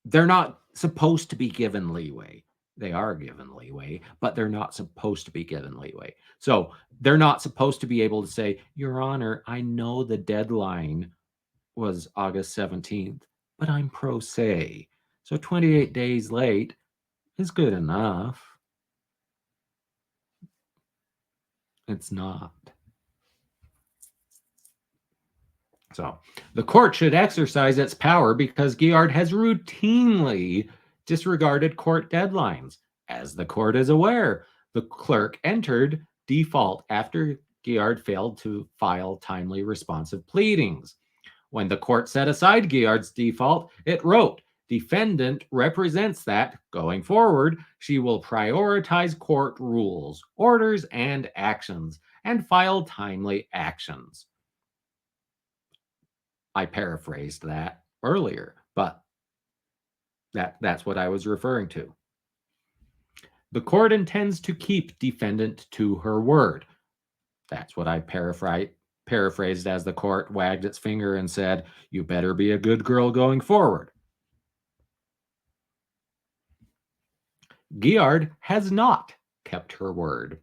they're not supposed to be given leeway. They are given leeway, but they're not supposed to be given leeway. So they're not supposed to be able to say, Your Honor, I know the deadline was August 17th, but I'm pro se. So 28 days late is good enough. It's not. So the court should exercise its power because Guillard has routinely disregarded court deadlines. As the court is aware, the clerk entered default after Guillard failed to file timely responsive pleadings. When the court set aside Guillard's default, it wrote, Defendant represents that, going forward, she will prioritize court rules, orders, and actions, and file timely actions. I paraphrased that earlier, but that's what I was referring to. The court intends to keep defendant to her word. That's what I paraphrased as the court wagged its finger and said, You better be a good girl going forward. Guillard has not kept her word.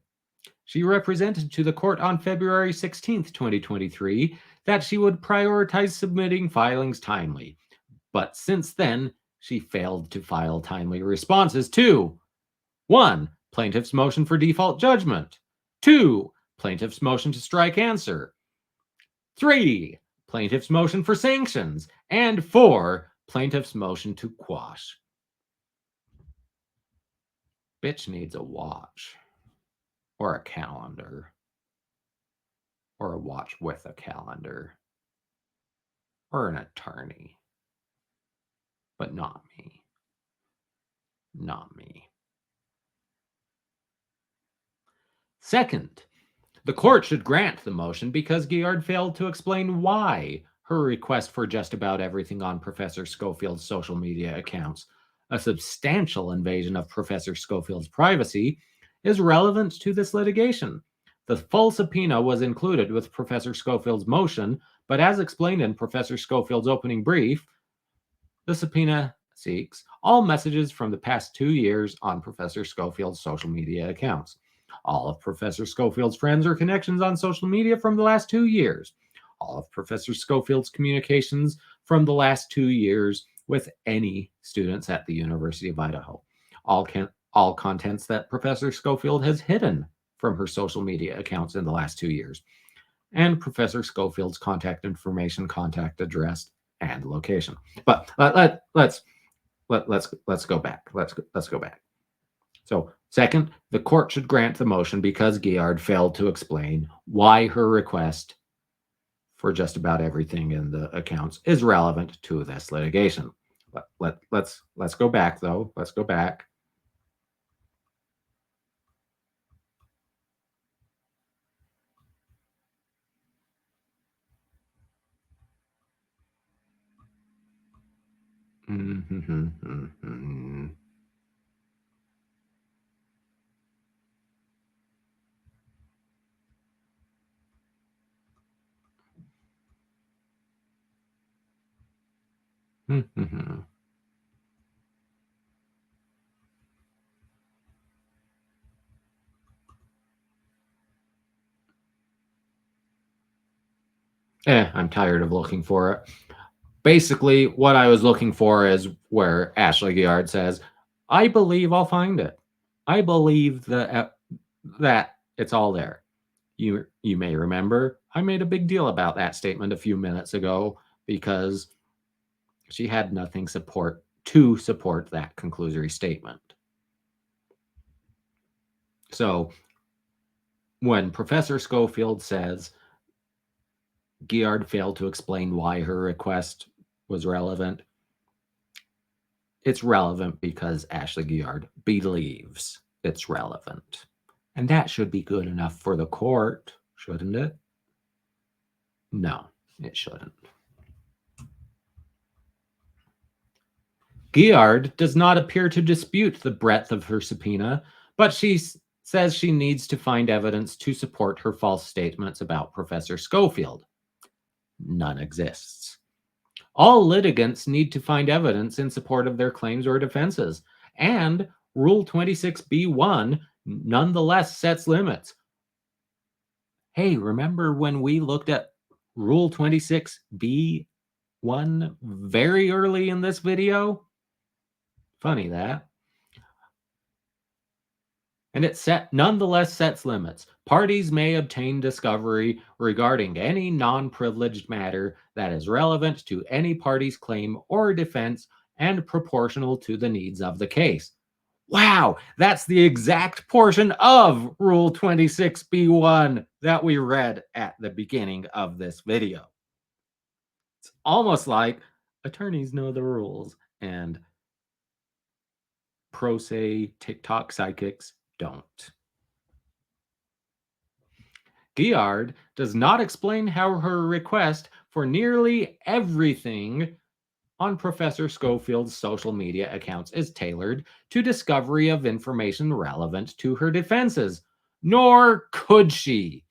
She represented to the court on February 16th, 2023, that she would prioritize submitting filings timely. But since then, she failed to file timely responses to 1. Plaintiff's motion for default judgment. 2. Plaintiff's motion to strike answer. 3. Plaintiff's motion for sanctions. And 4. Plaintiff's motion to quash. Bitch needs a watch. Or a calendar. Or a watch with a calendar. Or an attorney. But not me. Not me. Second, the court should grant the motion because Guillard failed to explain why her request for just about everything on Professor Scofield's social media accounts, a substantial invasion of Professor Scofield's privacy, is relevant to this litigation. The full subpoena was included with Professor Scofield's motion, but as explained in Professor Scofield's opening brief, the subpoena seeks all messages from the past 2 years on Professor Scofield's social media accounts. All of Professor Scofield's friends or connections on social media from the last 2 years. All of Professor Scofield's communications from the last 2 years with any students at the University of Idaho. All contents that Professor Scofield has hidden from her social media accounts in the last 2 years. And Professor Scofield's contact information, contact address, and location. But let's go back. Let's go back. So, second, the court should grant the motion because Guillard failed to explain why her request for just about everything in the accounts is relevant to this litigation. Let's go back though. Let's go back. I'm tired of looking for it. Basically, what I was looking for is where Ashley Guillard says, I believe I'll find it. I believe that it's all there. You may remember I made a big deal about that statement a few minutes ago because she had nothing to support that conclusory statement. So when Professor Scofield says Guillard failed to explain why her request was relevant, it's relevant because Ashley Guillard believes it's relevant. And that should be good enough for the court, shouldn't it? No, it shouldn't. Guillard does not appear to dispute the breadth of her subpoena, but she says she needs to find evidence to support her false statements about Professor Scofield. None exists. All litigants need to find evidence in support of their claims or defenses, and Rule 26b1 nonetheless sets limits. Hey, remember when we looked at Rule 26b1 very early in this video? Funny that. And it nonetheless sets limits. Parties may obtain discovery regarding any non-privileged matter that is relevant to any party's claim or defense and proportional to the needs of the case. Wow, that's the exact portion of Rule 26b1 that we read at the beginning of this video. It's almost like attorneys know the rules and pro se TikTok psychics don't. Guillard does not explain how her request for nearly everything on Professor Scofield's social media accounts is tailored to discovery of information relevant to her defenses, nor could she.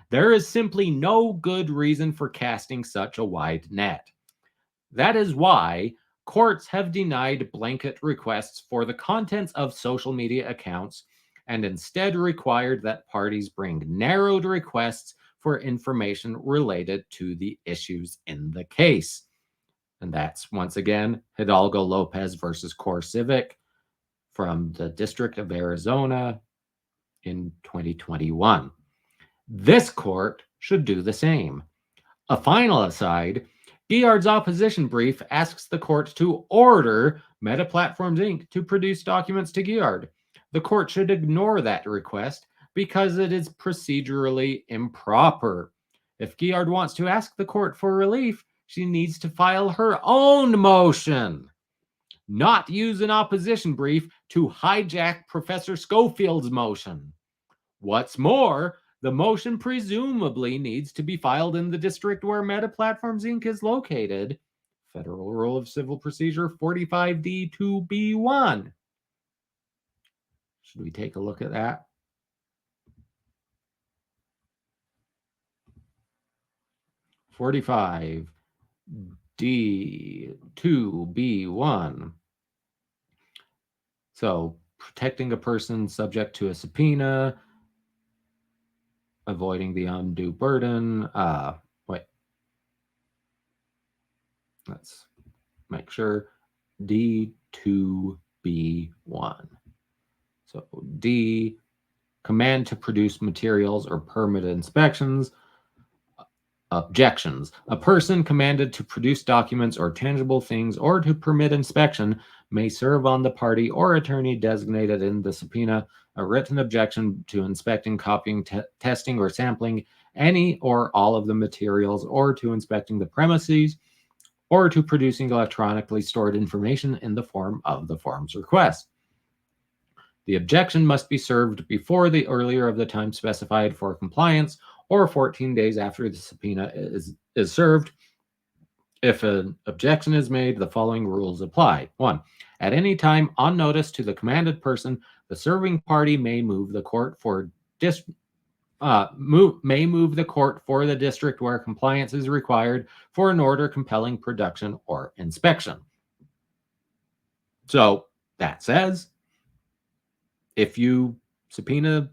There is simply no good reason for casting such a wide net. That is why courts have denied blanket requests for the contents of social media accounts and instead required that parties bring narrowed requests for information related to the issues in the case. And that's, once again, Hidalgo Lopez versus Core Civic from the District of Arizona in 2021. This court should do the same. A final aside, Guillard's opposition brief asks the court to order Meta Platforms Inc. to produce documents to Guillard. The court should ignore that request because it is procedurally improper. If Guillard wants to ask the court for relief, she needs to file her own motion, not use an opposition brief to hijack Professor Scofield's motion. What's more, the motion presumably needs to be filed in the district where Meta Platforms Inc. is located. Federal Rule of Civil Procedure 45D2B1. Should we take a look at that? D2B1. So, protecting a person subject to a subpoena, avoiding the undue burden. Let's make sure. D2B1. So, D, command to produce materials or permit inspections. Objections. A person commanded to produce documents or tangible things or to permit inspection may serve on the party or attorney designated in the subpoena a written objection to inspecting, copying, testing, or sampling any or all of the materials, or to inspecting the premises, or to producing electronically stored information in the form of the form's request. The objection must be served before the earlier of the time specified for compliance or 14 days after the subpoena is served. If an objection is made, the following rules apply. 1. At any time on notice to the commanded person, the serving party may move the court for the district where compliance is required for an order compelling production or inspection. So that says, if you subpoena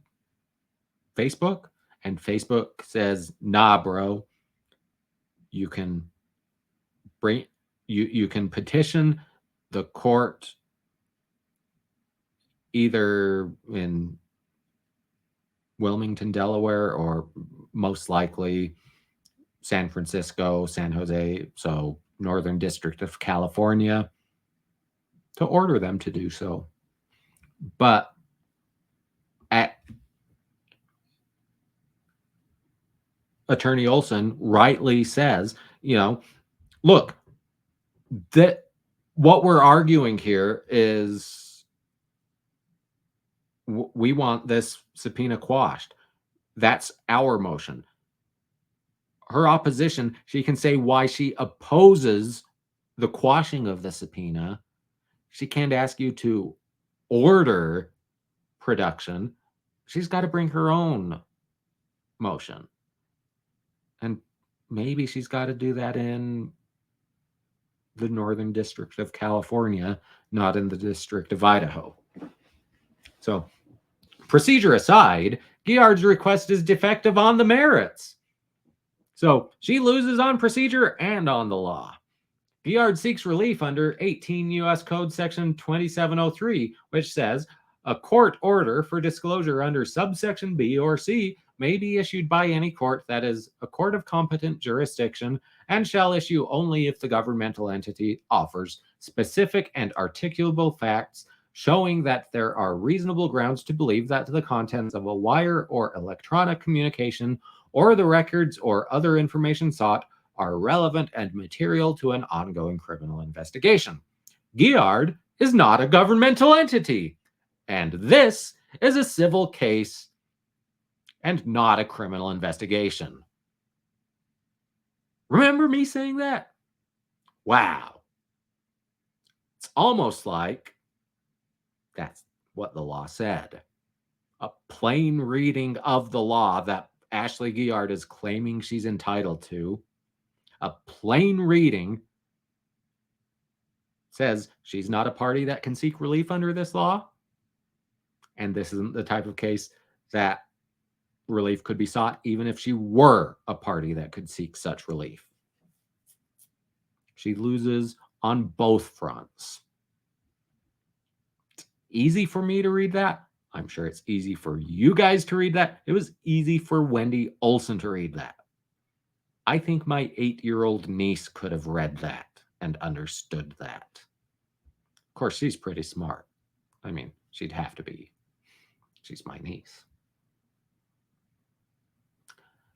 Facebook and Facebook says, nah, bro, you can petition the court either in Wilmington, Delaware, or most likely San Francisco, San Jose, so Northern District of California, to order them to do so. But Attorney Olson rightly says, look, that what we're arguing here is we want this subpoena quashed. That's our motion. Her opposition, she can say why she opposes the quashing of the subpoena. She can't ask you to order production. she's got to bring her own motion. And maybe she's got to do that in the Northern District of California, not in the District of Idaho. So, procedure aside, Guillard's request is defective on the merits. So, she loses on procedure and on the law. Guillard seeks relief under 18 U.S. Code Section 2703, which says a court order for disclosure under subsection B or C may be issued by any court that is a court of competent jurisdiction and shall issue only if the governmental entity offers specific and articulable facts showing that there are reasonable grounds to believe that the contents of a wire or electronic communication or the records or other information sought are relevant and material to an ongoing criminal investigation. Guillard is not a governmental entity, and this is a civil case and not a criminal investigation. Remember me saying that? Wow. It's almost like that's what the law said. A plain reading of the law that Ashley Guillard is claiming she's entitled to. A plain reading says she's not a party that can seek relief under this law. And this isn't the type of case that relief could be sought even if she were a party that could seek such relief. She loses on both fronts. It's easy for me to read that. I'm sure it's easy for you guys to read that. It was easy for Wendy Olson to read that. I think my 8-year-old niece could have read that and understood that. Of course, she's pretty smart. I mean, she'd have to be. She's my niece.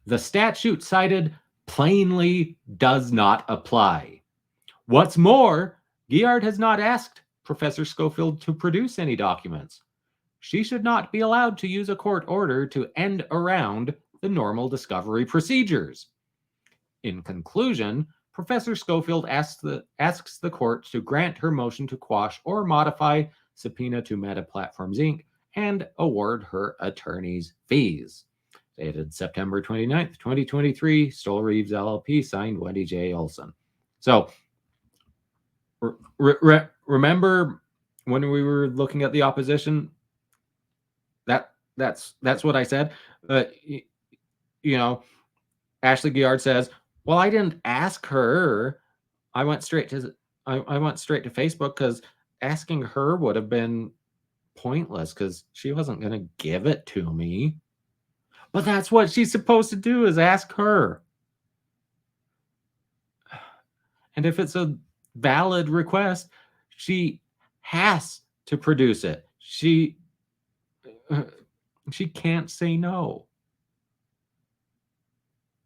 The statute cited plainly does not apply. What's more, Guillard has not asked Professor Scofield to produce any documents. She should not be allowed to use a court order to end around the normal discovery procedures. In conclusion, Professor Scofield asks the court to grant her motion to quash or modify Subpoena to Meta Platforms, Inc. and award her attorney's fees. Dated September 29th, 2023, Stoll Reeves LLP, signed Wendy J. Olson. So, remember when we were looking at the opposition? That's what I said. Ashley Guillard says, "Well, I didn't ask her. I went straight to Facebook because asking her would have been pointless because she wasn't going to give it to me." But that's what she's supposed to do, is ask her. And if it's a valid request, she has to produce it. She can't say no.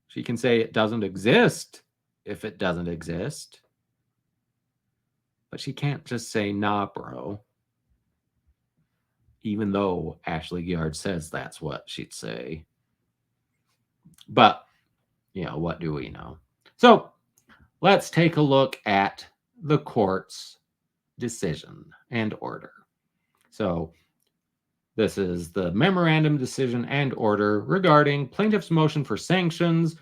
She can say it doesn't exist if it doesn't exist. But she can't just say, nah, bro. Even though Ashley Guillard says that's what she'd say. But, what do we know? So, let's take a look at the court's decision and order. So, this is the memorandum decision and order regarding plaintiff's motion for sanctions,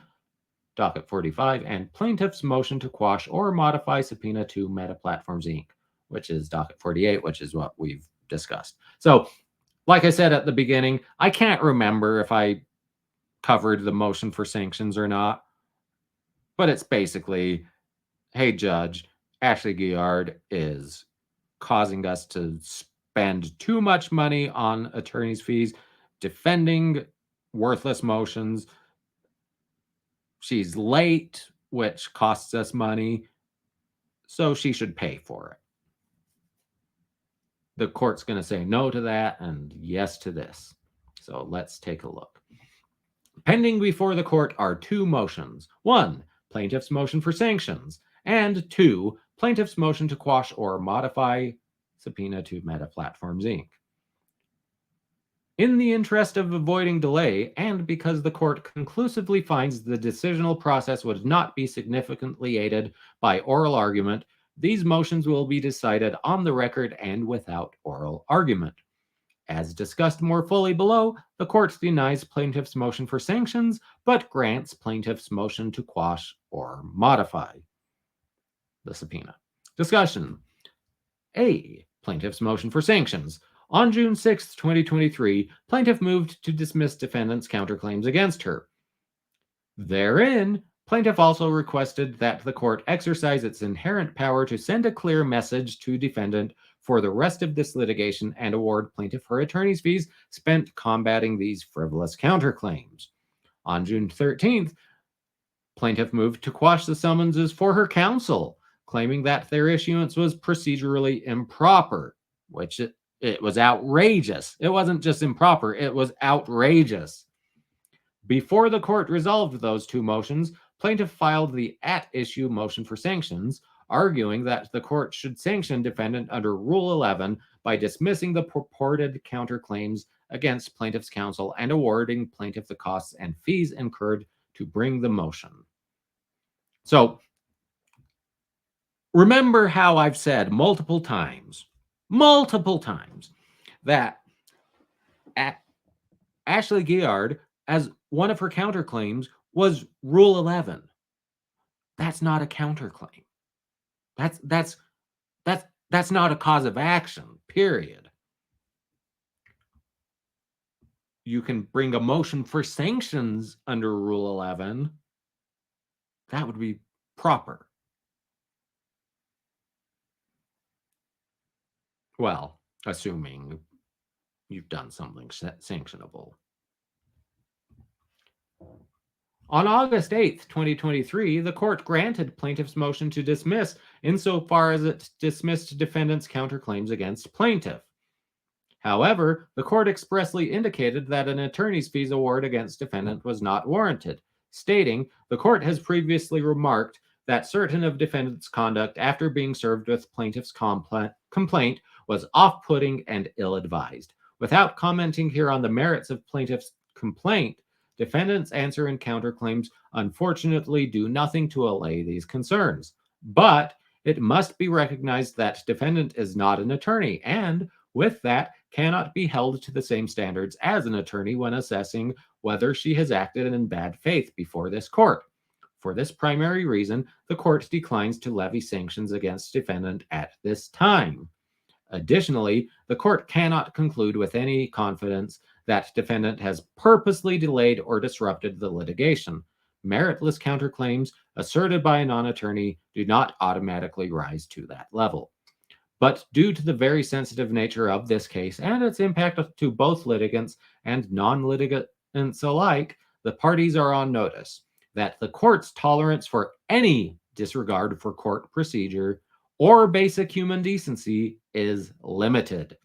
docket 45, and plaintiff's motion to quash or modify Subpoena to Meta Platforms, Inc., which is docket 48, which is what we've discussed. So, like I said at the beginning, I can't remember if I covered the motion for sanctions or not, but it's basically, hey, Judge, Ashley Guillard is causing us to spend too much money on attorney's fees, defending worthless motions. She's late, which costs us money, so she should pay for it. The court's going to say no to that and yes to this. So let's take a look. Pending before the court are two motions. 1, plaintiff's motion for sanctions, and 2, plaintiff's motion to quash or modify Subpoena to Meta Platforms, Inc. In the interest of avoiding delay, and because the court conclusively finds the decisional process would not be significantly aided by oral argument, these motions will be decided on the record and without oral argument. As discussed more fully below, the court denies plaintiff's motion for sanctions, but grants plaintiff's motion to quash or modify the subpoena. Discussion. A. Plaintiff's motion for sanctions. On June 6, 2023, plaintiff moved to dismiss defendant's counterclaims against her. Therein, plaintiff also requested that the court exercise its inherent power to send a clear message to defendant for the rest of this litigation and award plaintiff her attorney's fees spent combating these frivolous counterclaims. On June 13th, plaintiff moved to quash the summonses for her counsel, claiming that their issuance was procedurally improper, which it was outrageous. It wasn't just improper, it was outrageous. Before the court resolved those two motions, plaintiff filed the at-issue motion for sanctions, arguing that the court should sanction defendant under Rule 11 by dismissing the purported counterclaims against plaintiff's counsel and awarding plaintiff the costs and fees incurred to bring the motion. So, remember how I've said multiple times, that Ashley Guillard, as one of her counterclaims, was Rule 11. That's not a counterclaim. That's not a cause of action, period. You can bring a motion for sanctions under Rule 11. That would be proper. Well, assuming you've done something sanctionable. On August 8th, 2023, the court granted plaintiff's motion to dismiss insofar as it dismissed defendant's counterclaims against plaintiff. However, the court expressly indicated that an attorney's fees award against defendant was not warranted, stating the court has previously remarked that certain of defendant's conduct after being served with plaintiff's complaint was off-putting and ill-advised. Without commenting here on the merits of plaintiff's complaint, defendant's answer and counterclaims unfortunately do nothing to allay these concerns. But it must be recognized that defendant is not an attorney and, with that, cannot be held to the same standards as an attorney when assessing whether she has acted in bad faith before this court. For this primary reason, the court declines to levy sanctions against defendant at this time. Additionally, the court cannot conclude with any confidence that defendant has purposely delayed or disrupted the litigation. Meritless counterclaims asserted by a non-attorney do not automatically rise to that level. But due to the very sensitive nature of this case and its impact to both litigants and non-litigants alike, the parties are on notice that the court's tolerance for any disregard for court procedure or basic human decency is limited.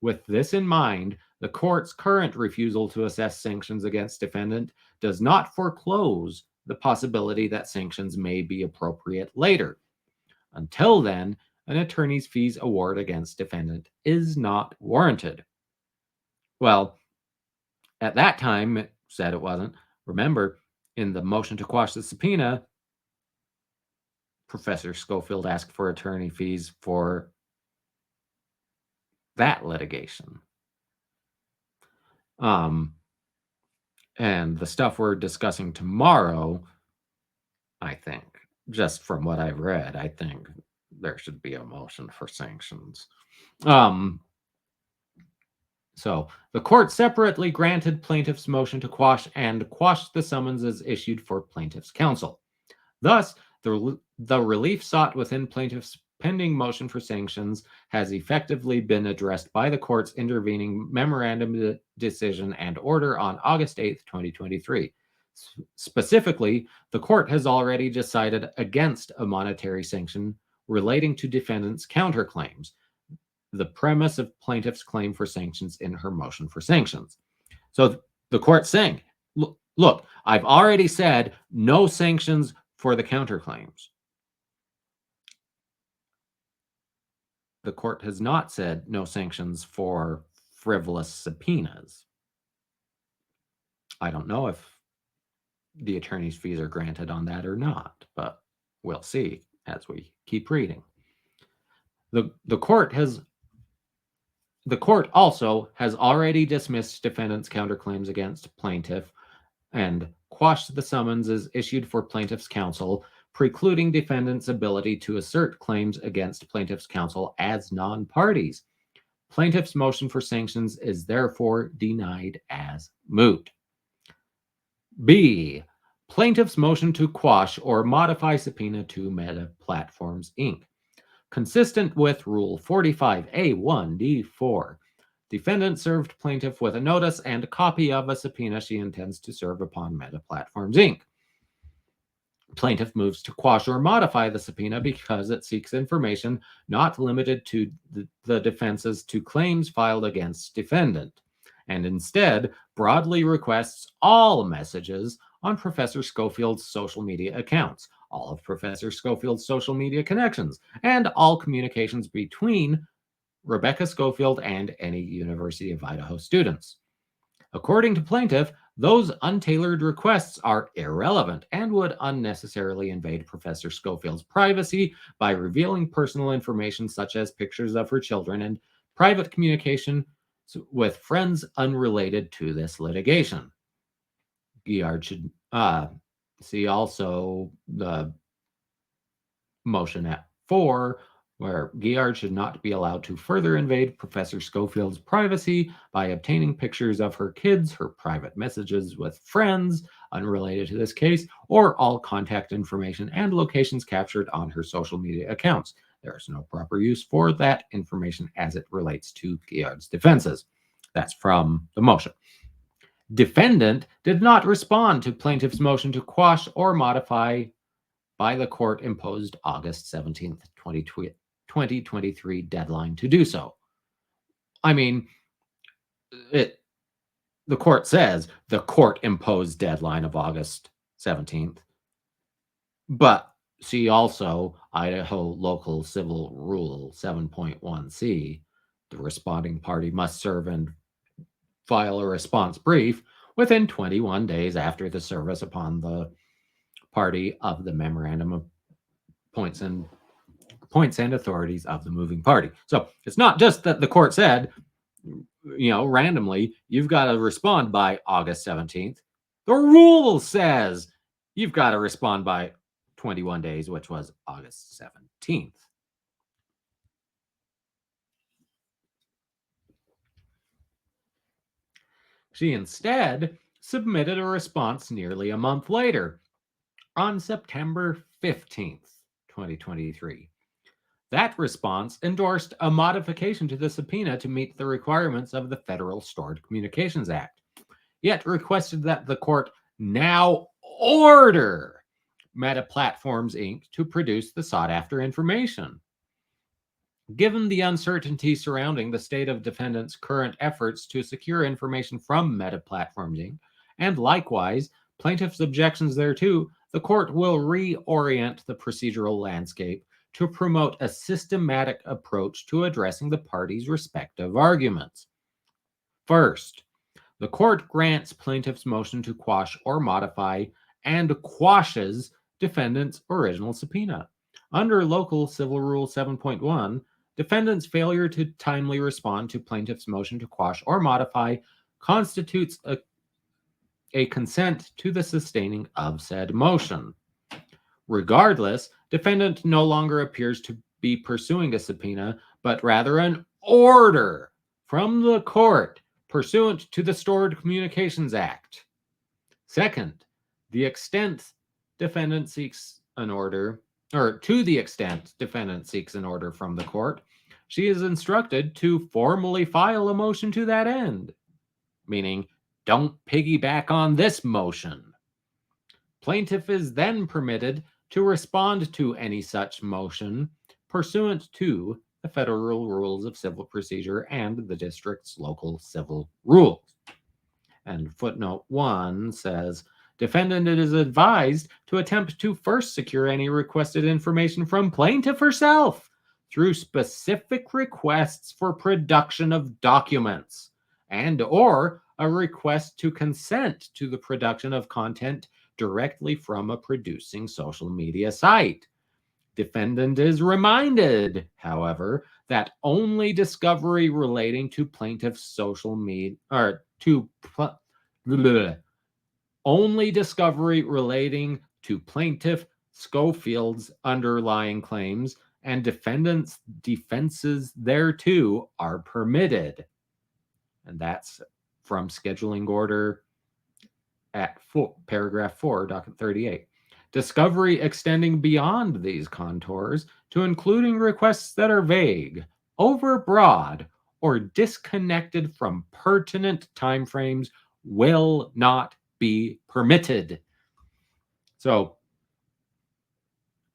With this in mind, the court's current refusal to assess sanctions against defendant does not foreclose the possibility that sanctions may be appropriate later. Until then, an attorney's fees award against defendant is not warranted. Well, at that time, it said it wasn't. Remember, in the motion to quash the subpoena, Professor Scofield asked for attorney fees for that litigation. And the stuff we're discussing tomorrow, I think, just from what I've read, I think there should be a motion for sanctions. So the court separately granted plaintiff's motion to quash and quashed the summonses issued for plaintiff's counsel. Thus, the relief sought within plaintiff's pending motion for sanctions has effectively been addressed by the court's intervening memorandum decision and order on August 8th, 2023. Specifically, the court has already decided against a monetary sanction relating to defendant's counterclaims, the premise of plaintiff's claim for sanctions in her motion for sanctions. So the court's saying, look, I've already said no sanctions for the counterclaims. The court has not said no sanctions for frivolous subpoenas. I don't know if the attorney's fees are granted on that or not, but we'll see as we keep reading. The court has The court also has already dismissed defendant's counterclaims against plaintiff and quashed the summonses issued for plaintiff's counsel, precluding defendant's ability to assert claims against plaintiff's counsel as non-parties. Plaintiff's motion for sanctions is therefore denied as moot. B. Plaintiff's motion to quash or modify subpoena to Meta Platforms, Inc. Consistent with Rule 45A1D4, defendant served plaintiff with a notice and a copy of a subpoena she intends to serve upon Meta Platforms, Inc. Plaintiff moves to quash or modify the subpoena because it seeks information not limited to the defenses to claims filed against defendant, and instead broadly requests all messages on Professor Scofield's social media accounts, all of Professor Scofield's social media connections, and all communications between Rebecca Scofield and any University of Idaho students. According to plaintiff, those untailored requests are irrelevant and would unnecessarily invade Professor Scofield's privacy by revealing personal information such as pictures of her children and private communication with friends unrelated to this litigation. Guillard should see also the motion at 4, where Guillard should not be allowed to further invade Professor Scofield's privacy by obtaining pictures of her kids, her private messages with friends unrelated to this case, or all contact information and locations captured on her social media accounts. There is no proper use for that information as it relates to Guillard's defenses. That's from the motion. Defendant did not respond to plaintiff's motion to quash or modify by the court imposed August 17th, 2023 deadline to do so. I mean, the court says the court imposed deadline of August 17th, but see also Idaho Local Civil Rule 7.1c, the responding party must serve and file a response brief within 21 days after the service upon the party of the memorandum of points and authorities of the moving party. So it's not just that the court said, randomly, you've got to respond by August 17th. The rule says you've got to respond by 21 days, which was August 17th. She instead submitted a response nearly a month later, on September 15th, 2023. That response endorsed a modification to the subpoena to meet the requirements of the Federal Stored Communications Act, yet requested that the court now order Meta Platforms, Inc. to produce the sought-after information. Given the uncertainty surrounding the state of defendant's current efforts to secure information from Meta Platforms, Inc., and likewise plaintiff's objections thereto, the court will reorient the procedural landscape to promote a systematic approach to addressing the parties' respective arguments. First, the court grants plaintiff's motion to quash or modify and quashes defendant's original subpoena. Under Local Civil Rule 7.1, defendant's failure to timely respond to plaintiff's motion to quash or modify constitutes a consent to the sustaining of said motion. Regardless, defendant no longer appears to be pursuing a subpoena, but rather an order from the court pursuant to the Stored Communications Act. Second, the extent defendant seeks an order, or to the extent defendant seeks an order from the court, she is instructed to formally file a motion to that end, meaning don't piggyback on this motion. Plaintiff is then permitted to respond to any such motion pursuant to the Federal Rules of Civil Procedure and the district's local civil rules. And footnote 1 says, defendant is advised to attempt to first secure any requested information from plaintiff herself through specific requests for production of documents and or a request to consent to the production of content directly from a producing social media site. Defendant is reminded, however, that only discovery relating to plaintiff's social media or only discovery relating to plaintiff Scofield's underlying claims and defendant's defenses thereto are permitted. And that's from scheduling order at paragraph 4, docket 38. Discovery extending beyond these contours to including requests that are vague, overbroad, or disconnected from pertinent timeframes will not be permitted. So,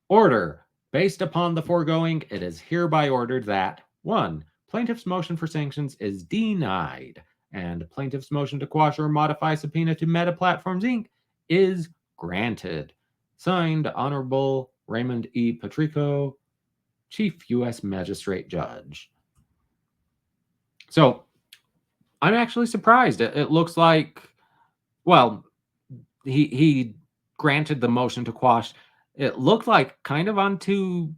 order. Based upon the foregoing, it is hereby ordered that 1. Plaintiff's motion for sanctions is denied, and plaintiff's motion to quash or modify subpoena to Meta Platforms Inc. is granted. Signed, Honorable Raymond E. Patrico, Chief U.S. Magistrate Judge. So, I'm actually surprised. It looks like, well, he granted the motion to quash. It looked like kind of on two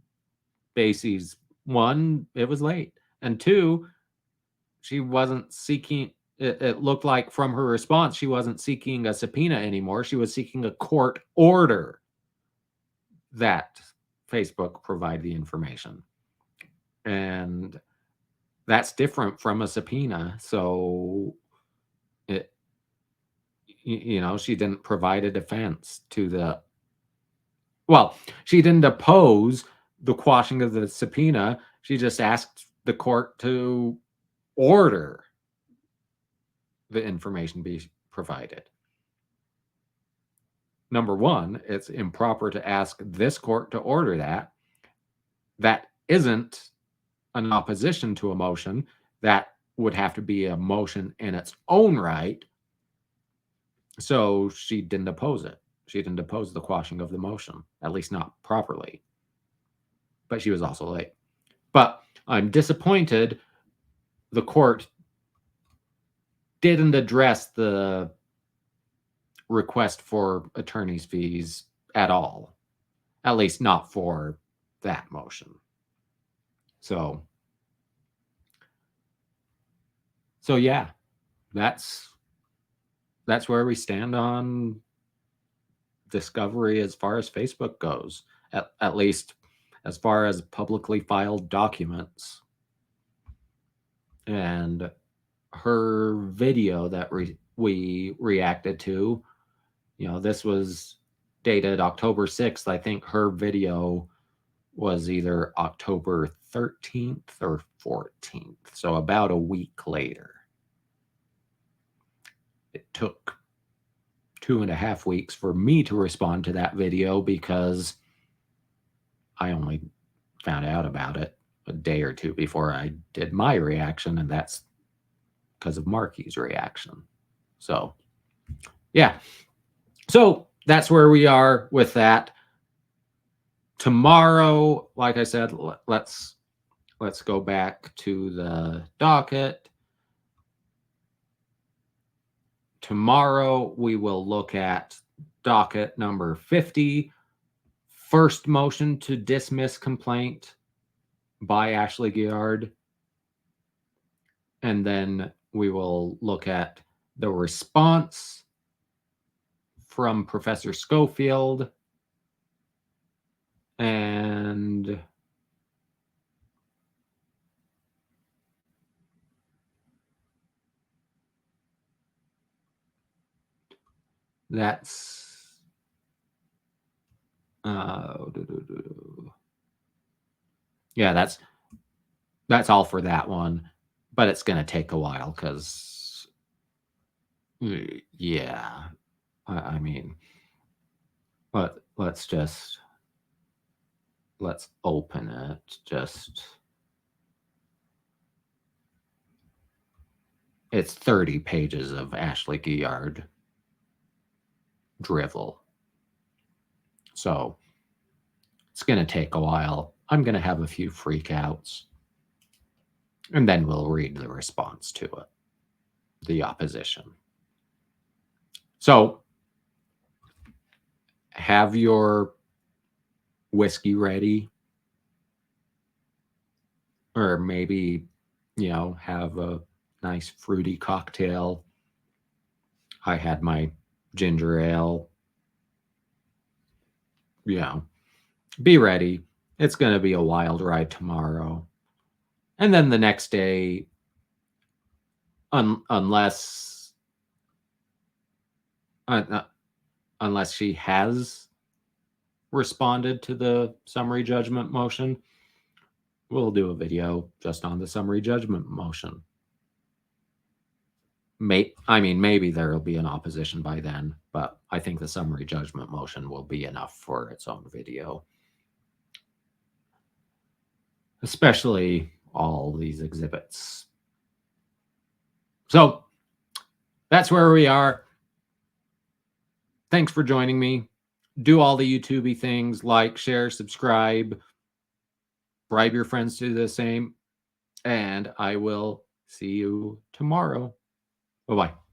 bases. One, it was late. And two, she wasn't seeking, it looked like from her response, she wasn't seeking a subpoena anymore. She was seeking a court order that Facebook provide the information. And that's different from a subpoena. So, she didn't provide a defense to the, well, she didn't oppose the quashing of the subpoena. She just asked the court to order the information be provided. Number one, it's improper to ask this court to order that. That isn't an opposition to a motion. That would have to be a motion in its own right. So she didn't oppose it. She didn't oppose the quashing of the motion, at least not properly. But she was also late. But I'm disappointed the court didn't address the request for attorney's fees at all, at least not for that motion. So yeah, that's where we stand on discovery as far as Facebook goes, at least as far as publicly filed documents. And her video that we reacted to, this was dated October 6th. I think her video was either October 13th or 14th, so about a week later. It took 2.5 weeks for me to respond to that video because I only found out about it a day or two before I did my reaction, and that's because of Marky's reaction. So, yeah. So that's where we are with that. Tomorrow, like I said, let's go back to the docket. Tomorrow, we will look at docket number 50, first motion to dismiss complaint by Ashley Guillard. And then we will look at the response from Professor Scofield. And that's yeah, that's all for that one, but it's going to take a while because yeah, I mean, let's open it. It's 30 pages of Ashley Guillard drivel. So it's going to take a while. I'm going to have a few freakouts. And then we'll read the response to it, the opposition. So have your whiskey ready. or maybe, have a nice fruity cocktail. I had my ginger ale. Be ready. It's going to be a wild ride tomorrow. And then the next day, unless unless she has responded to the summary judgment motion, we'll do a video just on the summary judgment motion. Maybe there will be an opposition by then, but I think the summary judgment motion will be enough for its own video. Especially all these exhibits. So that's where we are. Thanks for joining me. Do all the YouTubey things, like, share, subscribe, bribe your friends to do the same, and I will see you tomorrow. Bye-bye.